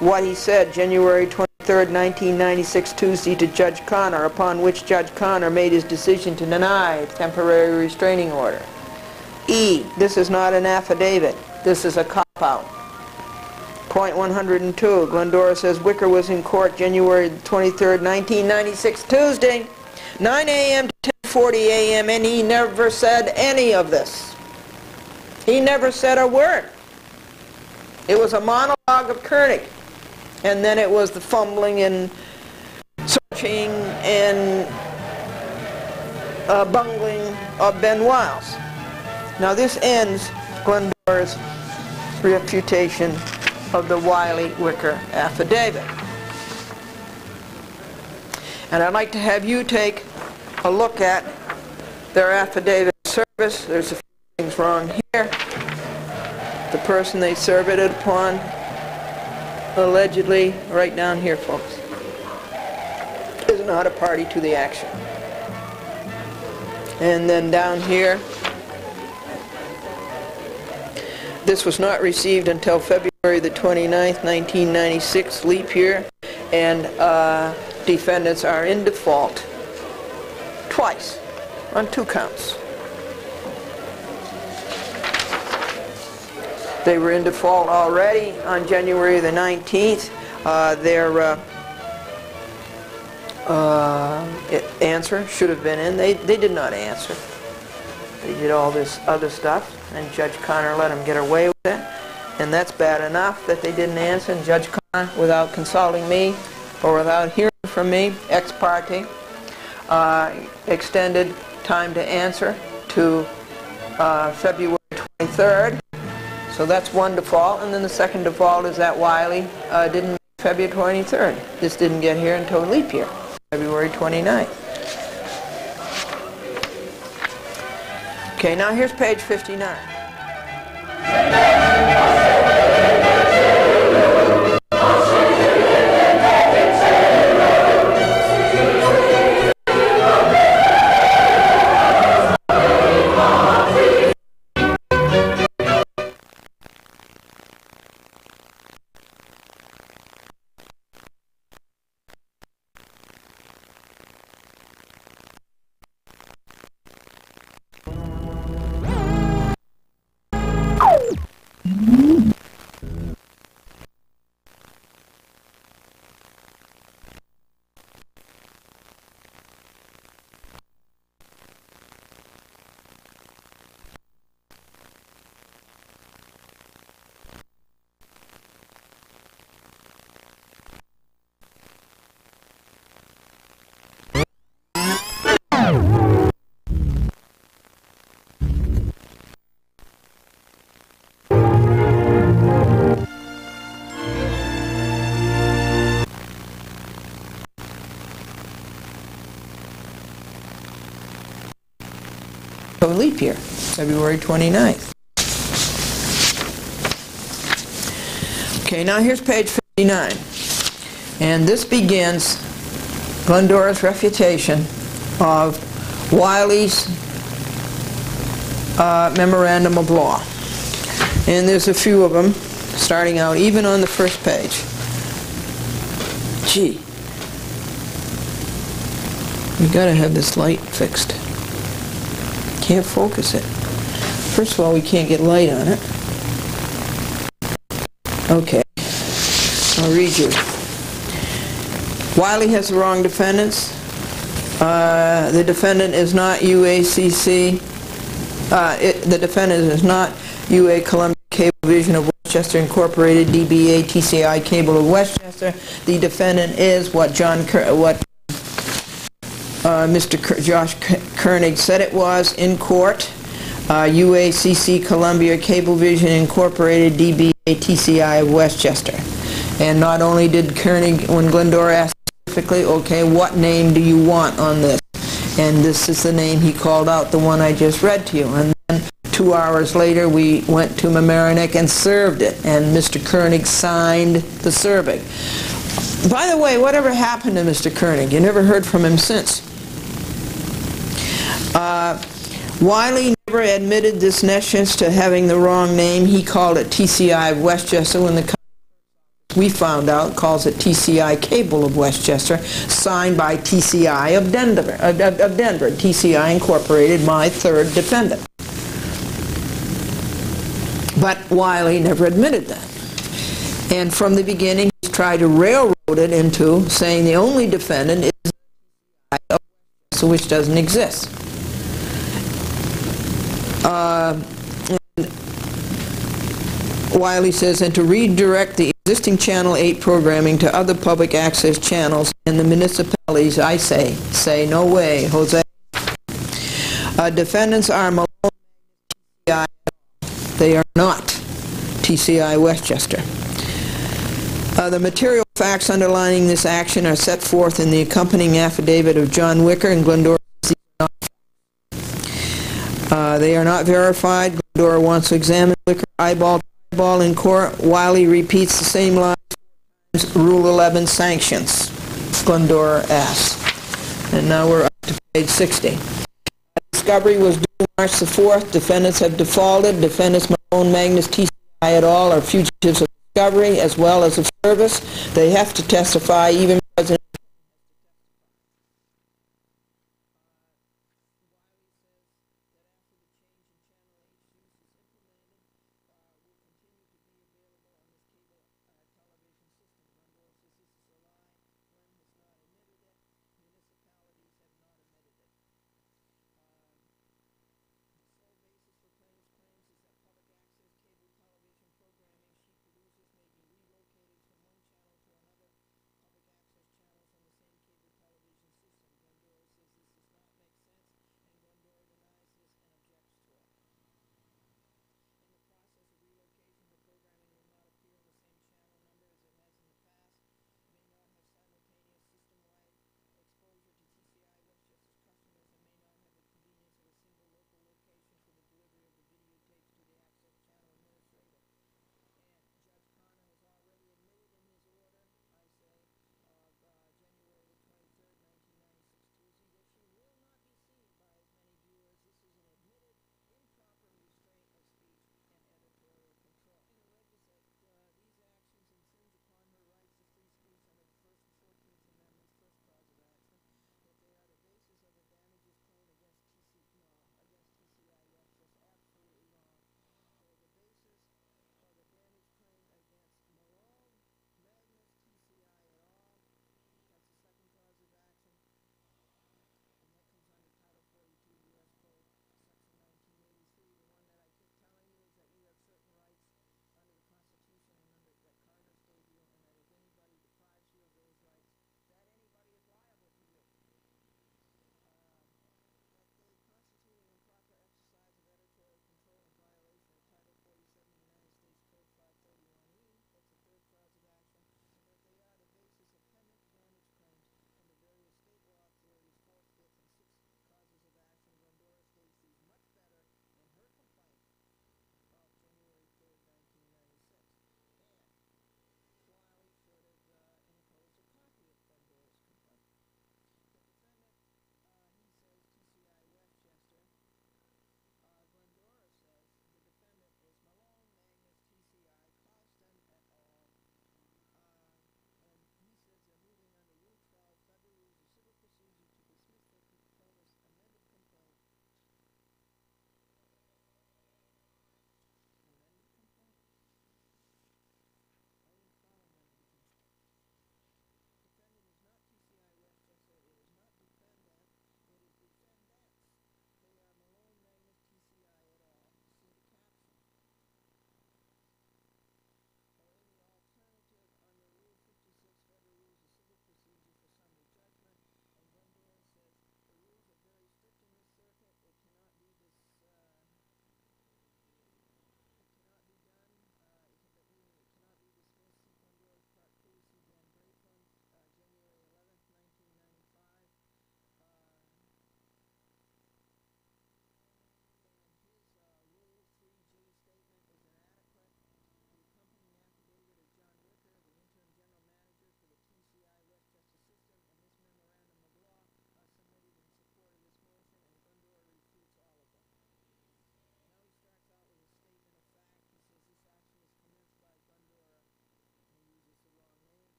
Speaker 1: what he said January 23rd, 1996, Tuesday, to Judge Connor, upon which Judge Connor made his decision to deny a temporary restraining order. E. This is not an affidavit. This is a cop-out. Point 102. Glendora says Wicker was in court January 23rd, 1996, Tuesday, 9 a.m. to 10:40 a.m., and he never said any of this. He never said a word. It was a monologue of Koenig, and then it was the fumbling and searching and bungling of Ben Wiles. Now this ends Glendora's refutation of the Wiley-Wicker affidavit. And I'd like to have you take a look at their affidavit of service. There's a few things wrong here. The person they served it upon, allegedly, right down here, folks, is not a party to the action. And then down here, this was not received until February the 29th, 1996, leap year, and defendants are in default twice on 2 counts. They were in default already on January the 19th. Their answer should have been in. They did not answer. They did all this other stuff, and Judge Connor let them get away with it. And that's bad enough that they didn't answer, and Judge Connor, without consulting me or without hearing from me, ex parte, extended time to answer to February 23rd. So that's one default, and then the second default is that Wiley didn't make February 23rd. This didn't get here until leap year, February 29th. Okay, now here's page 59. Leap year, February 29th. Okay, now here's page 59. And this begins Glendora's refutation of Wiley's memorandum of law. And there's a few of them starting out even on the first page. Gee, we gotta have this light fixed. Can't focus it. First of all, we can't get light on it. Okay, I'll read you. Wiley has the wrong defendants. The defendant is not UACC. The defendant is not UA Columbia Cablevision of Westchester Incorporated, DBA TCI Cable of Westchester. The defendant is what Mr. Josh Koenig said it was in court, UACC Columbia Cablevision Incorporated, DBA TCI of Westchester. And not only did Koenig, when Glendora asked specifically, okay, what name do you want on this? And this is the name he called out, the one I just read to you. And then 2 hours later, we went to Mamaroneck and served it, and Mr. Koenig signed the serving. By the way, whatever happened to Mr. Koenig? You never heard from him since. Wiley never admitted this nescience to having the wrong name. He called it TCI of Westchester when the we found out calls it TCI Cable of Westchester, signed by TCI of Denver, TCI Incorporated, my third defendant. But Wiley never admitted that. And from the beginning, he tried to railroad it into saying the only defendant is TCI of Westchester, which doesn't exist. Wiley says, and to redirect the existing Channel 8 programming to other public access channels in the municipalities, I say no way, Jose. Defendants are Malone, TCI. They are not TCI Westchester. The material facts underlying this action are set forth in the accompanying affidavit of John Wicker and Glendora. They are not verified. Glendora wants to examine Wicker eyeball to eyeball in court. Wiley repeats the same lines. Rule 11 sanctions, Glendora asks. And now we're up to page 60. Discovery was due March the 4th. Defendants have defaulted. Defendants Malone, Magnus, TCI et al. Are fugitives of discovery as well as of service. They have to testify. Even President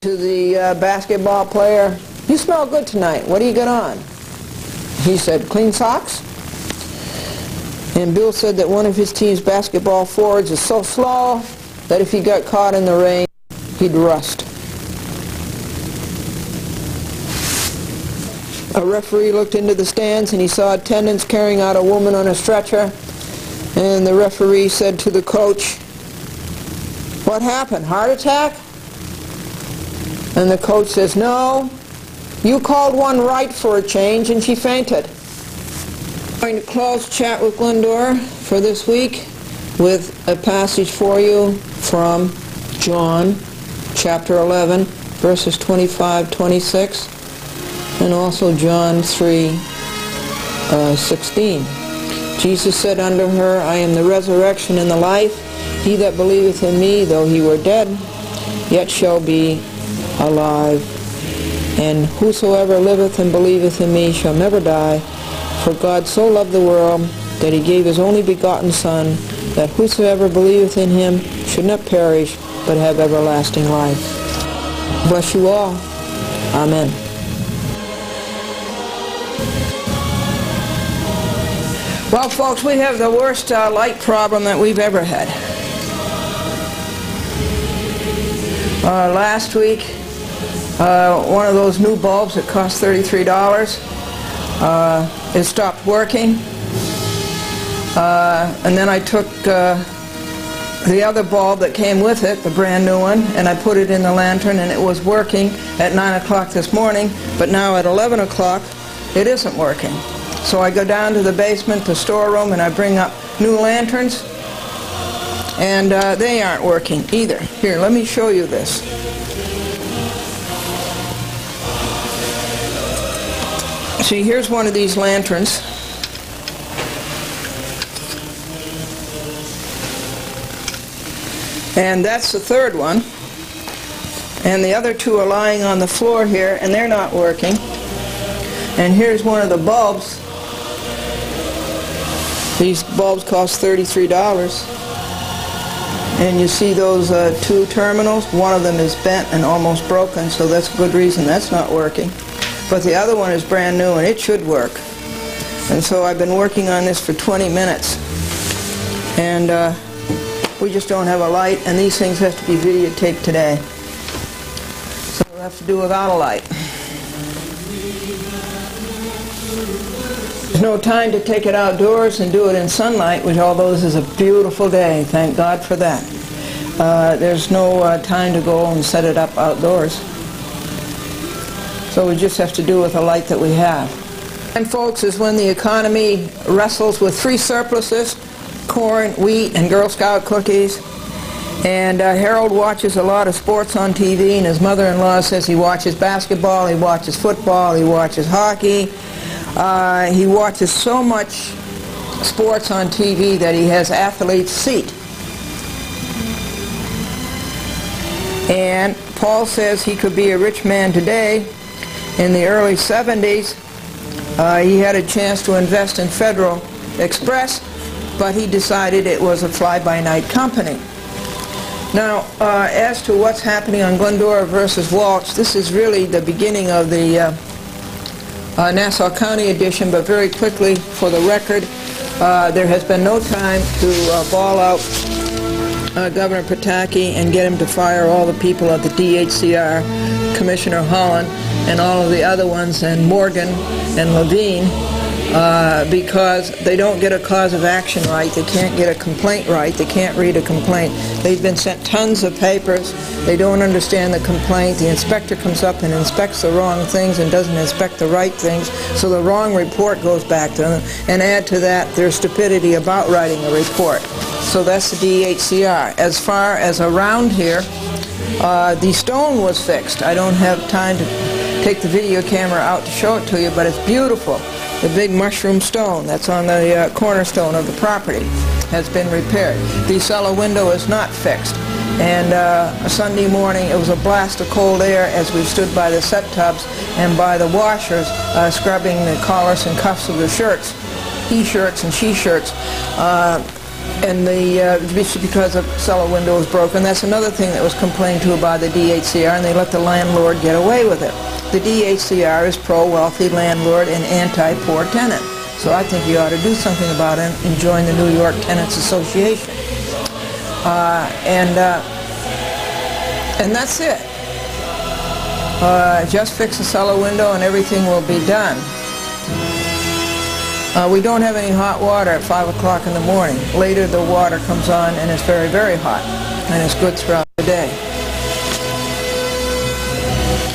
Speaker 1: To the basketball player, "You smell good tonight. What do you got on?" He said, "Clean socks." And Bill said that one of his team's basketball forwards is so slow that if he got caught in the rain, he'd rust. A referee looked into the stands and he saw attendants carrying out a woman on a stretcher. And the referee said to the coach, "What happened? Heart attack?" And the coach says, "No, you called one right for a change and she fainted." I'm going to close Chat with Glendora for this week with a passage for you from John chapter 11 verses 25-26 and also John 3:16. Jesus said unto her, "I am the resurrection and the life. He that believeth in me, though he were dead, yet shall be alive. And whosoever liveth and believeth in me shall never die. For God so loved the world that he gave his only begotten Son, that whosoever believeth in him should not perish, but have everlasting life." Bless you all. Amen. Well, folks, we have the worst light problem that we've ever had. Last week, one of those new bulbs that cost $33, it stopped working. And then I took the other bulb that came with it, the brand new one, and I put it in the lantern and it was working at 9 o'clock this morning, but now at 11 o'clock it isn't working. So I go down to the basement, the storeroom, and I bring up new lanterns, and they aren't working either. Here, let me show you this. See, here's one of these lanterns. And that's the third one. And the other two are lying on the floor here, and they're not working. And here's one of the bulbs. These bulbs cost $33. And you see those two terminals? One of them is bent and almost broken, so that's a good reason that's not working. But the other one is brand new and it should work. And so I've been working on this for 20 minutes. And we just don't have a light, and these things have to be videotaped today. So we'll have to do without a light. There's no time to take it outdoors and do it in sunlight, which although this is a beautiful day, thank God for that. There's no time to go and set it up outdoors. So we just have to do with the light that we have. And folks, is when the economy wrestles with free surpluses, corn, wheat, and Girl Scout cookies. And Harold watches a lot of sports on TV, and his mother-in-law says he watches basketball, he watches football, he watches hockey. He watches so much sports on TV that he has athlete's seat. And Paul says he could be a rich man today. In the early 70s, he had a chance to invest in Federal Express, but he decided it was a fly-by-night company. Now, as to what's happening on Glendora versus Walsh, this is really the beginning of the Nassau County edition, but very quickly, for the record, there has been no time to ball out Governor Pataki and get him to fire all the people at the DHCR, Commissioner Holland, and all of the other ones, and Morgan and Levine, because they don't get a cause of action right, they can't get a complaint right, they can't read a complaint. They've been sent tons of papers, they don't understand the complaint, the inspector comes up and inspects the wrong things and doesn't inspect the right things, so the wrong report goes back to them, and add to that their stupidity about writing a report. So that's the DHCR. As far as around here, the stone was fixed. I don't have time to take the video camera out to show it to you, but it's beautiful. The big mushroom stone that's on the cornerstone of the property has been repaired. The cellar window is not fixed. And a Sunday morning, it was a blast of cold air as we stood by the set tubs and by the washers scrubbing the collars and cuffs of the shirts, he-shirts and she-shirts. because a cellar window was broken. That's another thing that was complained to by the DHCR, and they let the landlord get away with it. The DHCR is pro-wealthy landlord and anti-poor tenant. So I think you ought to do something about it and join the New York Tenants Association. And that's it. Just fix the cellar window and everything will be done. We don't have any hot water at 5 o'clock in the morning. Later the water comes on and it's very, very hot. And it's good throughout the day.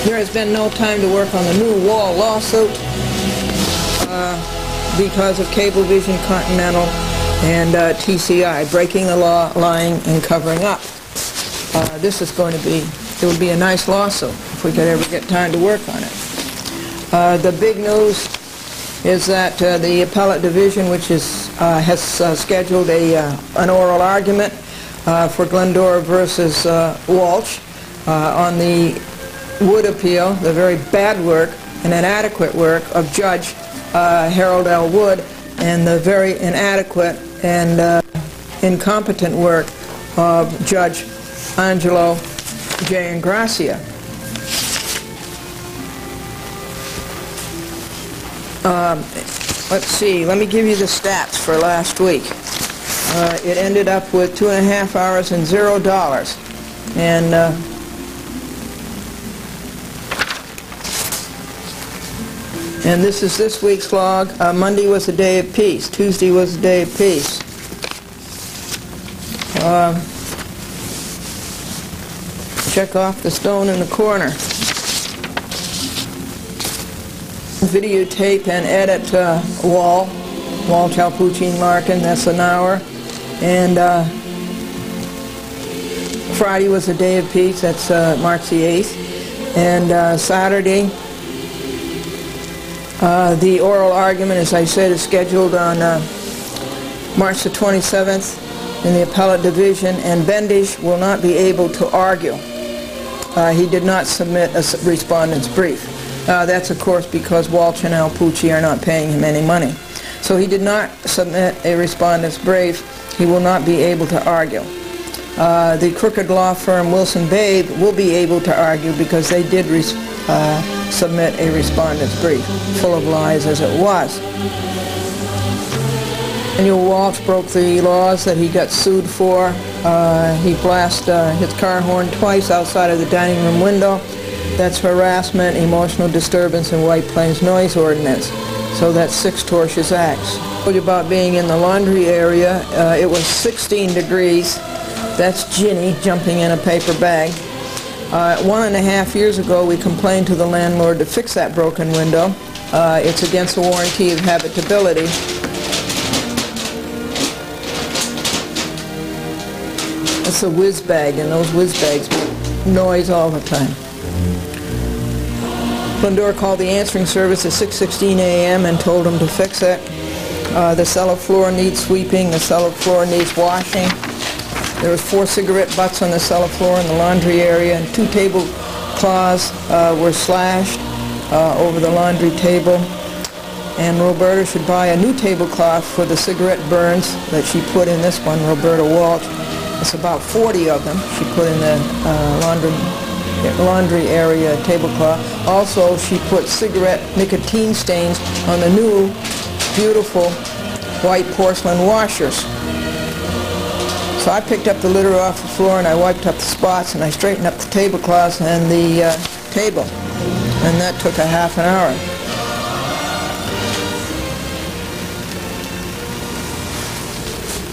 Speaker 1: There has been no time to work on the new wall lawsuit because of Cablevison, Continental, and TCI breaking the law, lying, and covering up. This is going to be, it would be a nice lawsuit if we could ever get time to work on it. The big news is that the appellate division, which is, has scheduled an oral argument for Glendora versus Walsh on the Wood appeal, the very bad work and inadequate work of Judge Harold L. Wood, and the very inadequate and incompetent work of Judge Angelo J. Ingracia. Let's see, let me give you the stats for last week. It ended up with 2.5 hours and $0. And this is this week's log. Monday was a day of peace. Tuesday was a day of peace. Check off the stone in the corner. Videotape and edit Wall, Chalpucci, and Larkin. That's an hour. And Friday was a day of peace. That's March the 8th. And Saturday, the oral argument, as I said, is scheduled on March the 27th in the appellate division, and Bendish will not be able to argue. He did not submit a respondent's brief. That's, of course, because Walsh and Alpucci are not paying him any money. So he did not submit a respondent's brief. He will not be able to argue. The crooked law firm Wilson Babe will be able to argue because they did submit a respondent's brief, full of lies as it was. Daniel Walsh broke the laws that he got sued for. He blasted his car horn twice outside of the dining room window. That's harassment, emotional disturbance, and White Plains noise ordinance. So that's 6 tortious acts. I told you about being in the laundry area. It was 16 degrees. That's Ginny jumping in a paper bag. 1.5 years ago, we complained to the landlord to fix that broken window. It's against the warranty of habitability. It's a whiz bag, and those whiz bags make noise all the time. Glendora called the answering service at 6:16 a.m. and told them to fix it. The cellar floor needs sweeping. The cellar floor needs washing. There was 4 cigarette butts on the cellar floor in the laundry area, and 2 tablecloths were slashed over the laundry table. And Roberta should buy a new tablecloth for the cigarette burns that she put in this one, Roberta Walsh. It's about 40 of them she put in the laundry area tablecloth. Also, she put cigarette nicotine stains on the new, beautiful white porcelain washers. So I picked up the litter off the floor and I wiped up the spots and I straightened up the tablecloths and the table. And that took a half an hour.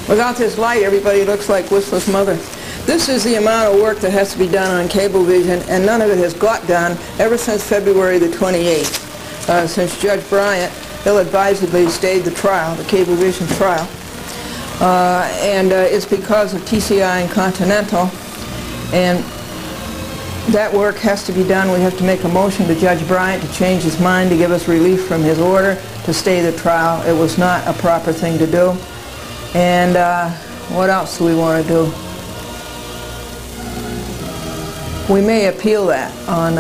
Speaker 1: Without this light, everybody looks like Whistler's mother. This is the amount of work that has to be done on Cablevison, and none of it has got done ever since February the 28th, since Judge Bryant ill-advisedly stayed the trial, the Cablevison trial. And it's because of TCI and Continental, and that work has to be done. We have to make a motion to Judge Bryant to change his mind, to give us relief from his order, to stay the trial. It was not a proper thing to do. And what else do we want to do? We may appeal that on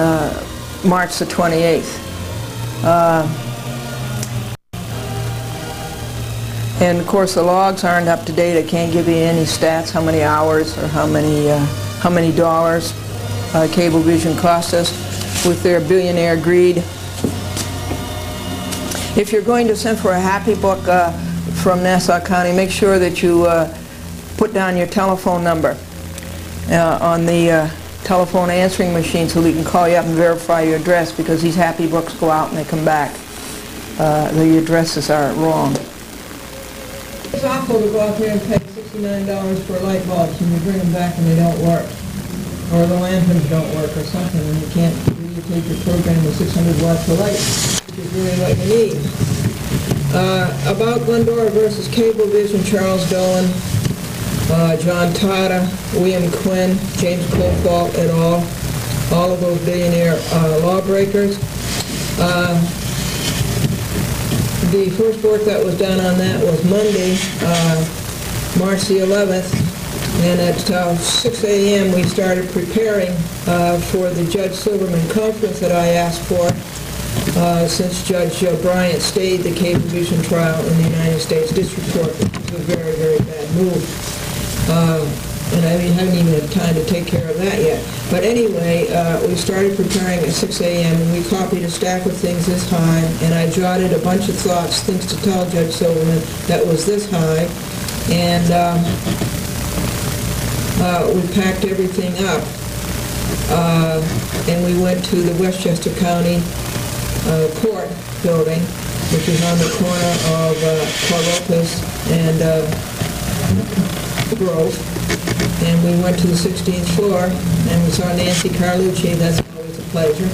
Speaker 1: March the 28th. And of course the logs aren't up to date. I can't give you any stats, how many hours or how many dollars Cablevision cost us with their billionaire greed. If you're going to send for a happy book from Nassau County, make sure that you put down your telephone number on the telephone answering machine so we can call you up and verify your address, because these happy books go out and they come back. The addresses are wrong. It's awful to go out there and pay $69 for light bulbs and you bring them back and they don't work. Or the lanterns don't work or something, and you can't really take your program with 600 watts of light, which is really what you need. About Glendora versus Cablevison, Charles Dolan, John Tata, William Quinn, James Colfault et al., all of those billionaire lawbreakers. The first work that was done on that was Monday, March the 11th, and at 6 a.m. we started preparing for the Judge Silverman conference that I asked for, since Judge Bryant stayed the Cablevison trial in the United States District Court, which was a very, very bad move. And I haven't even had time to take care of that yet. But anyway, we started preparing at 6 a.m. and we copied a stack of things this high, and I jotted a bunch of thoughts, things to tell Judge Silverman that was this high, and we packed everything up, and we went to the Westchester County Court building, which is on the corner of Cablevison and Grove, and we went to the 16th floor, and we saw Nancy Carlucci. That's always a pleasure.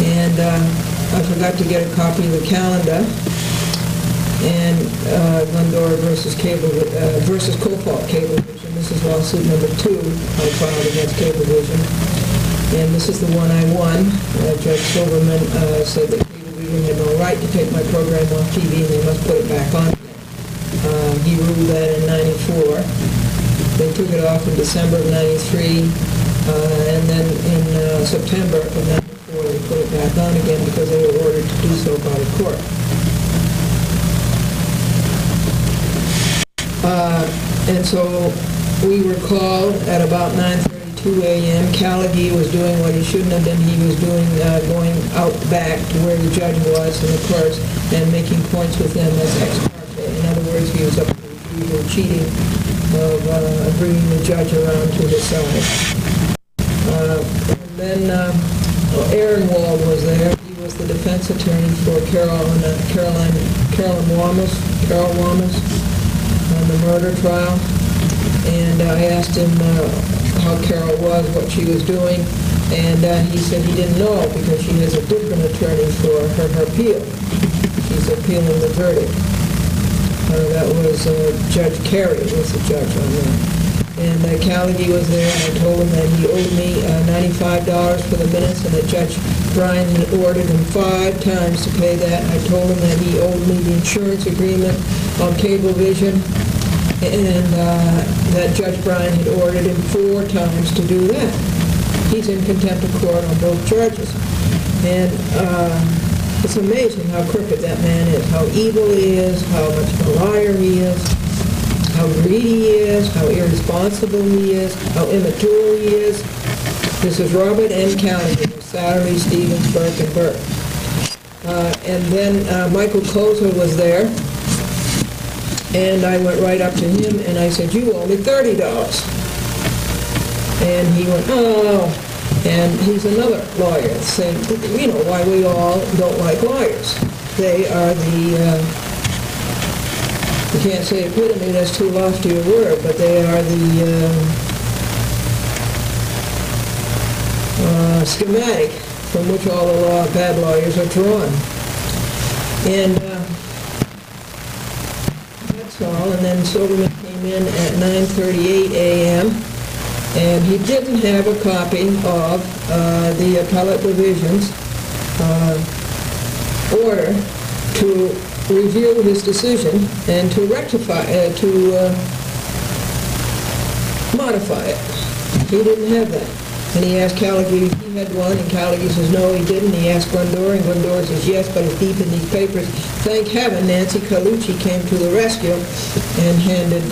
Speaker 1: And I forgot to get a copy of the calendar, and Glendora versus Colfault Cablevision. This is lawsuit number 2 I filed against Cablevision, and this is the one I won. Judge Silverman said that Cablevision had no right to take my program off TV, and they must put it back on. He ruled that in '94. They took it off in December of '93, and then in September of '94 they put it back on again because they were ordered to do so by the court. And so we were called at about 9:32 a.m. Callagy was doing what he shouldn't have done. He was doing going out back to where the judge was and the clerks and making points with them as ex parte. In other words, he was up to the usual cheating of bringing the judge around to his side. And then Aaron Wald was there. He was the defense attorney for Carol Wamas on the murder trial. And I asked him how Carol was, what she was doing, and he said he didn't know because she has a different attorney for her appeal. She's appealing the verdict. That was Judge Carey was the judge on that. And Callagy was there, and I told him that he owed me $95 for the minutes, and that Judge Bryan had ordered him 5 times to pay that. I told him that he owed me the insurance agreement on Cablevision, and that Judge Bryan had ordered him 4 times to do that. He's in contempt of court on both charges. And it's amazing how crooked that man is, how evil he is, how much of a liar he is, how greedy he is, how irresponsible he is, how immature he is. This is Robert N. Callagy, Salary, Stevens, Burke, and Burke. And then Michael Kozer was there, and I went right up to him and I said, "You owe me $30. And he went, "Oh." And he's another lawyer saying, you know, why we all don't like lawyers. They are the, you can't say epitome, that's too lofty a word, but they are the schematic from which all the bad lawyers are drawn. And that's all. And then Silverman came in at 9:38 a.m. and he didn't have a copy of the appellate division's order to review his decision and to rectify, to modify it. He didn't have that. And he asked Callagy if he had one, and Callagy says no, he didn't. He asked Glendora, and Glendora says yes, but it's deep in these papers. Thank heaven Nancy Callagy came to the rescue and handed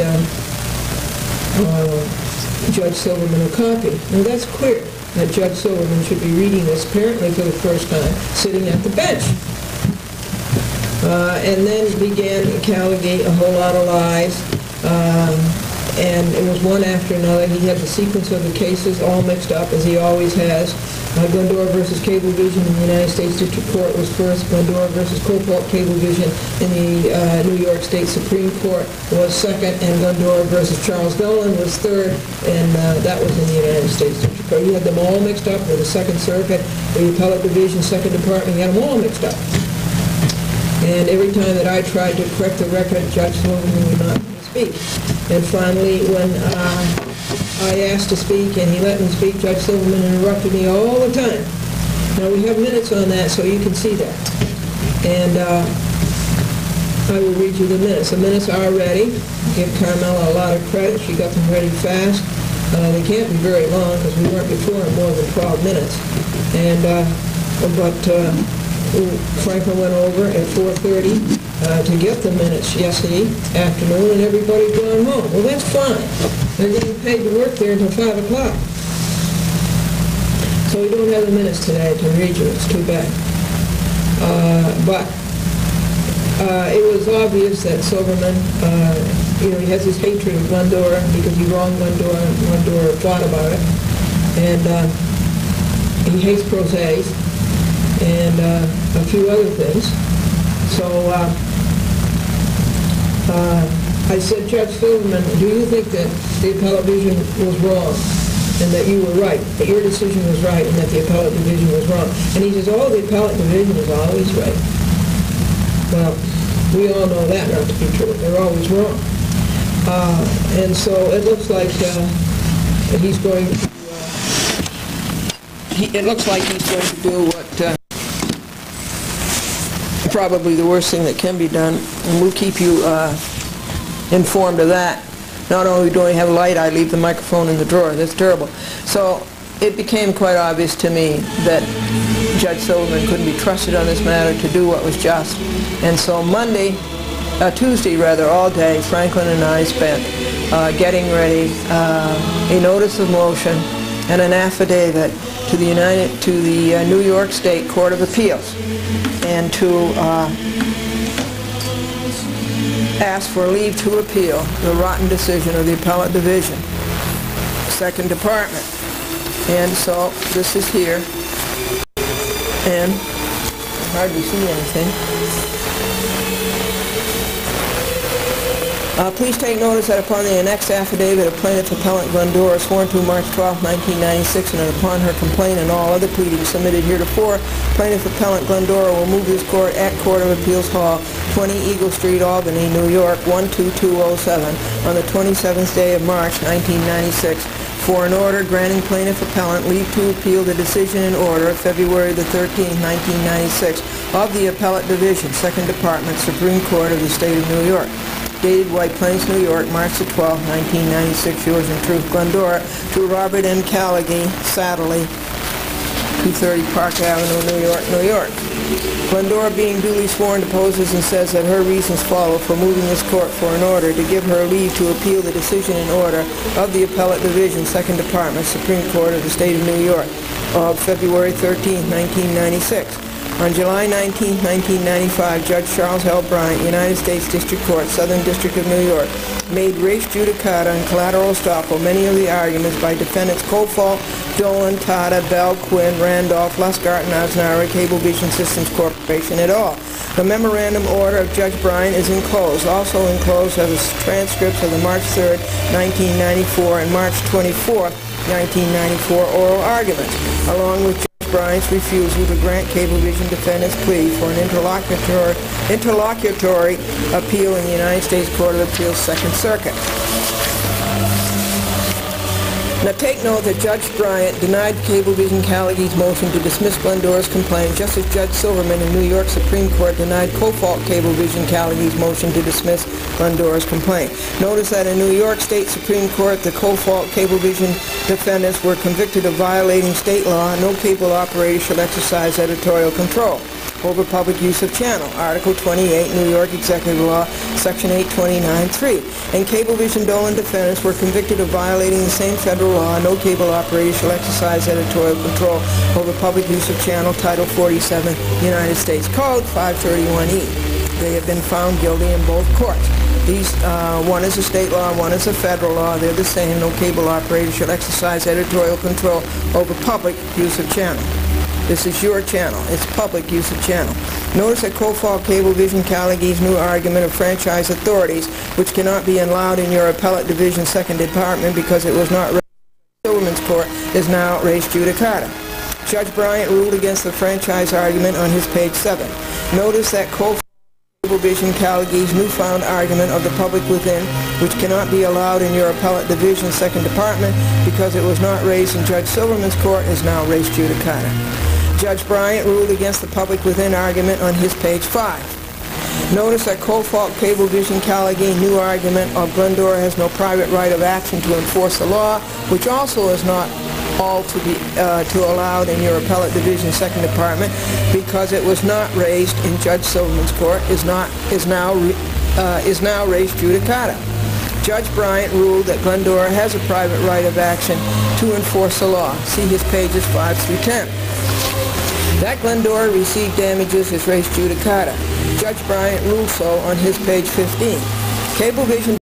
Speaker 1: Judge Silverman a copy. Now that's queer that Judge Silverman should be reading this, apparently for the first time, sitting at the bench. And then began Callagy a whole lot of lies. And it was one after another. He had the sequence of the cases all mixed up, as he always has. Glendora versus Cablevision in the United States District Court was first. Glendora versus Copalt Cablevision in the New York State Supreme Court was second. And Glendora versus Charles Dolan was third. And that was in the United States District Court. You had them all mixed up with the Second Circuit, the Appellate Division, Second Department. You had them all mixed up. And every time that I tried to correct the record, Judge Silverman would not speak. And finally, when I asked to speak and he let me speak, Judge Silverman interrupted me all the time. Now, we have minutes on that, so you can see that. And I will read you the minutes. The minutes are ready. Give Carmela a lot of credit. She got them ready fast. They can't be very long because we weren't before in more than 12 minutes. And Franklin went over at 4:30 to get the minutes yesterday afternoon, and everybody's gone home. Well, that's fine. They're getting paid to work there until 5 o'clock. So we don't have the minutes today to read you. It's too bad. But it was obvious that Silverman, he has this hatred of Glendora because he wronged Glendora, and Glendora thought about it. And he hates prosaes and a few other things. So I said, Judge Silverman, do you think that the Appellate Division was wrong and that you were right, that your decision was right and that the Appellate Division was wrong? And he says, oh, the Appellate Division is always right. Well, we all know that not to be true. They're always wrong. And so it looks like he's going to do what probably the worst thing that can be done, and we'll keep you informed of that. Not only do I have a light, I leave the microphone in the drawer. That's terrible. So it became quite obvious to me that Judge Silverman couldn't be trusted on this matter to do what was just. And so Tuesday rather, all day, Franklin and I spent getting ready a notice of motion and an affidavit to the New York State Court of Appeals, and to ask for leave to appeal the rotten decision of the Appellate Division, Second Department. And so this is here, and I hardly see anything. Please take notice that upon the annexed affidavit of plaintiff appellant Glendora, sworn to March 12, 1996, and upon her complaint and all other pleadings submitted heretofore, plaintiff appellant Glendora will move this court at Court of Appeals Hall, 20 Eagle Street, Albany, New York, 12207, on the 27th day of March, 1996, for an order granting plaintiff appellant leave to appeal the decision and order of February the 13th, 1996, of the Appellate Division, Second Department, Supreme Court of the State of New York. Dated White Plains, New York, March the 12th, 1996, yours in truth, Glendora, to Robert M. Callagy, Satterley, 230 Park Avenue, New York, New York. Glendora, being duly sworn, deposes and says that her reasons follow for moving this court for an order to give her leave to appeal the decision and order of the Appellate Division, Second Department, Supreme Court of the State of New York, of February 13, 1996. On July 19, 1995, Judge Charles L. Bryant, United States District Court, Southern District of New York, made res judicata and collateral estoppel many of the arguments by defendants Copalt, Dolan, Tata, Bell, Quinn, Randolph, Lusgart, and Osnara, Cablevision Systems Corporation et al. The memorandum order of Judge Bryant is enclosed. Also enclosed are the transcripts of the March 3, 1994 and March 24, 1994 oral arguments, along with Bryant's refusal to grant Cablevision defendants' plea for an interlocutory appeal in the United States Court of Appeals, Second Circuit. Now take note that Judge Bryant denied Cablevison Callagy's motion to dismiss Glendora's complaint, just as Judge Silverman in New York Supreme Court denied co-fault Cablevison Callagy's motion to dismiss Glendora's complaint. Notice that in New York State Supreme Court, the co-fault Cablevison defendants were convicted of violating state law. No cable operator shall exercise editorial control over public use of channel, Article 28, New York Executive Law, Section 829(3). And Cablevison Dolan defendants were convicted of violating the same federal law. No cable operator shall exercise editorial control over public use of channel, Title 47, United States Code 531E. They have been found guilty in both courts. These, one is a state law, one is a federal law. They're the same. No cable operator shall exercise editorial control over public use of channel. This is your channel. It's public use of channel. Notice that co-fault Cablevison Callagy's new argument of franchise authorities, which cannot be allowed in your appellate division 2nd department because it was not raised in Silverman's court, is now res judicata. Judge Bryant ruled against the franchise argument on his page 7. Notice that co-fault Cablevison Callagy's newfound argument of the public within, which cannot be allowed in your appellate division 2nd department because it was not raised in Judge Silverman's court, is now res judicata. Judge Bryant ruled against the public within argument on his page 5. Notice that co-fault Cablevison Callagy new argument of Glendora has no private right of action to enforce the law, which also is not all to be allowed in your appellate division 2nd department because it was not raised in Judge Silverman's court, is now res judicata. Judge Bryant ruled that Glendora has a private right of action to enforce the law. See his pages 5 through 10. That Glendora received damages is res judicata. Judge Bryant ruled so on his page 15. Cablevison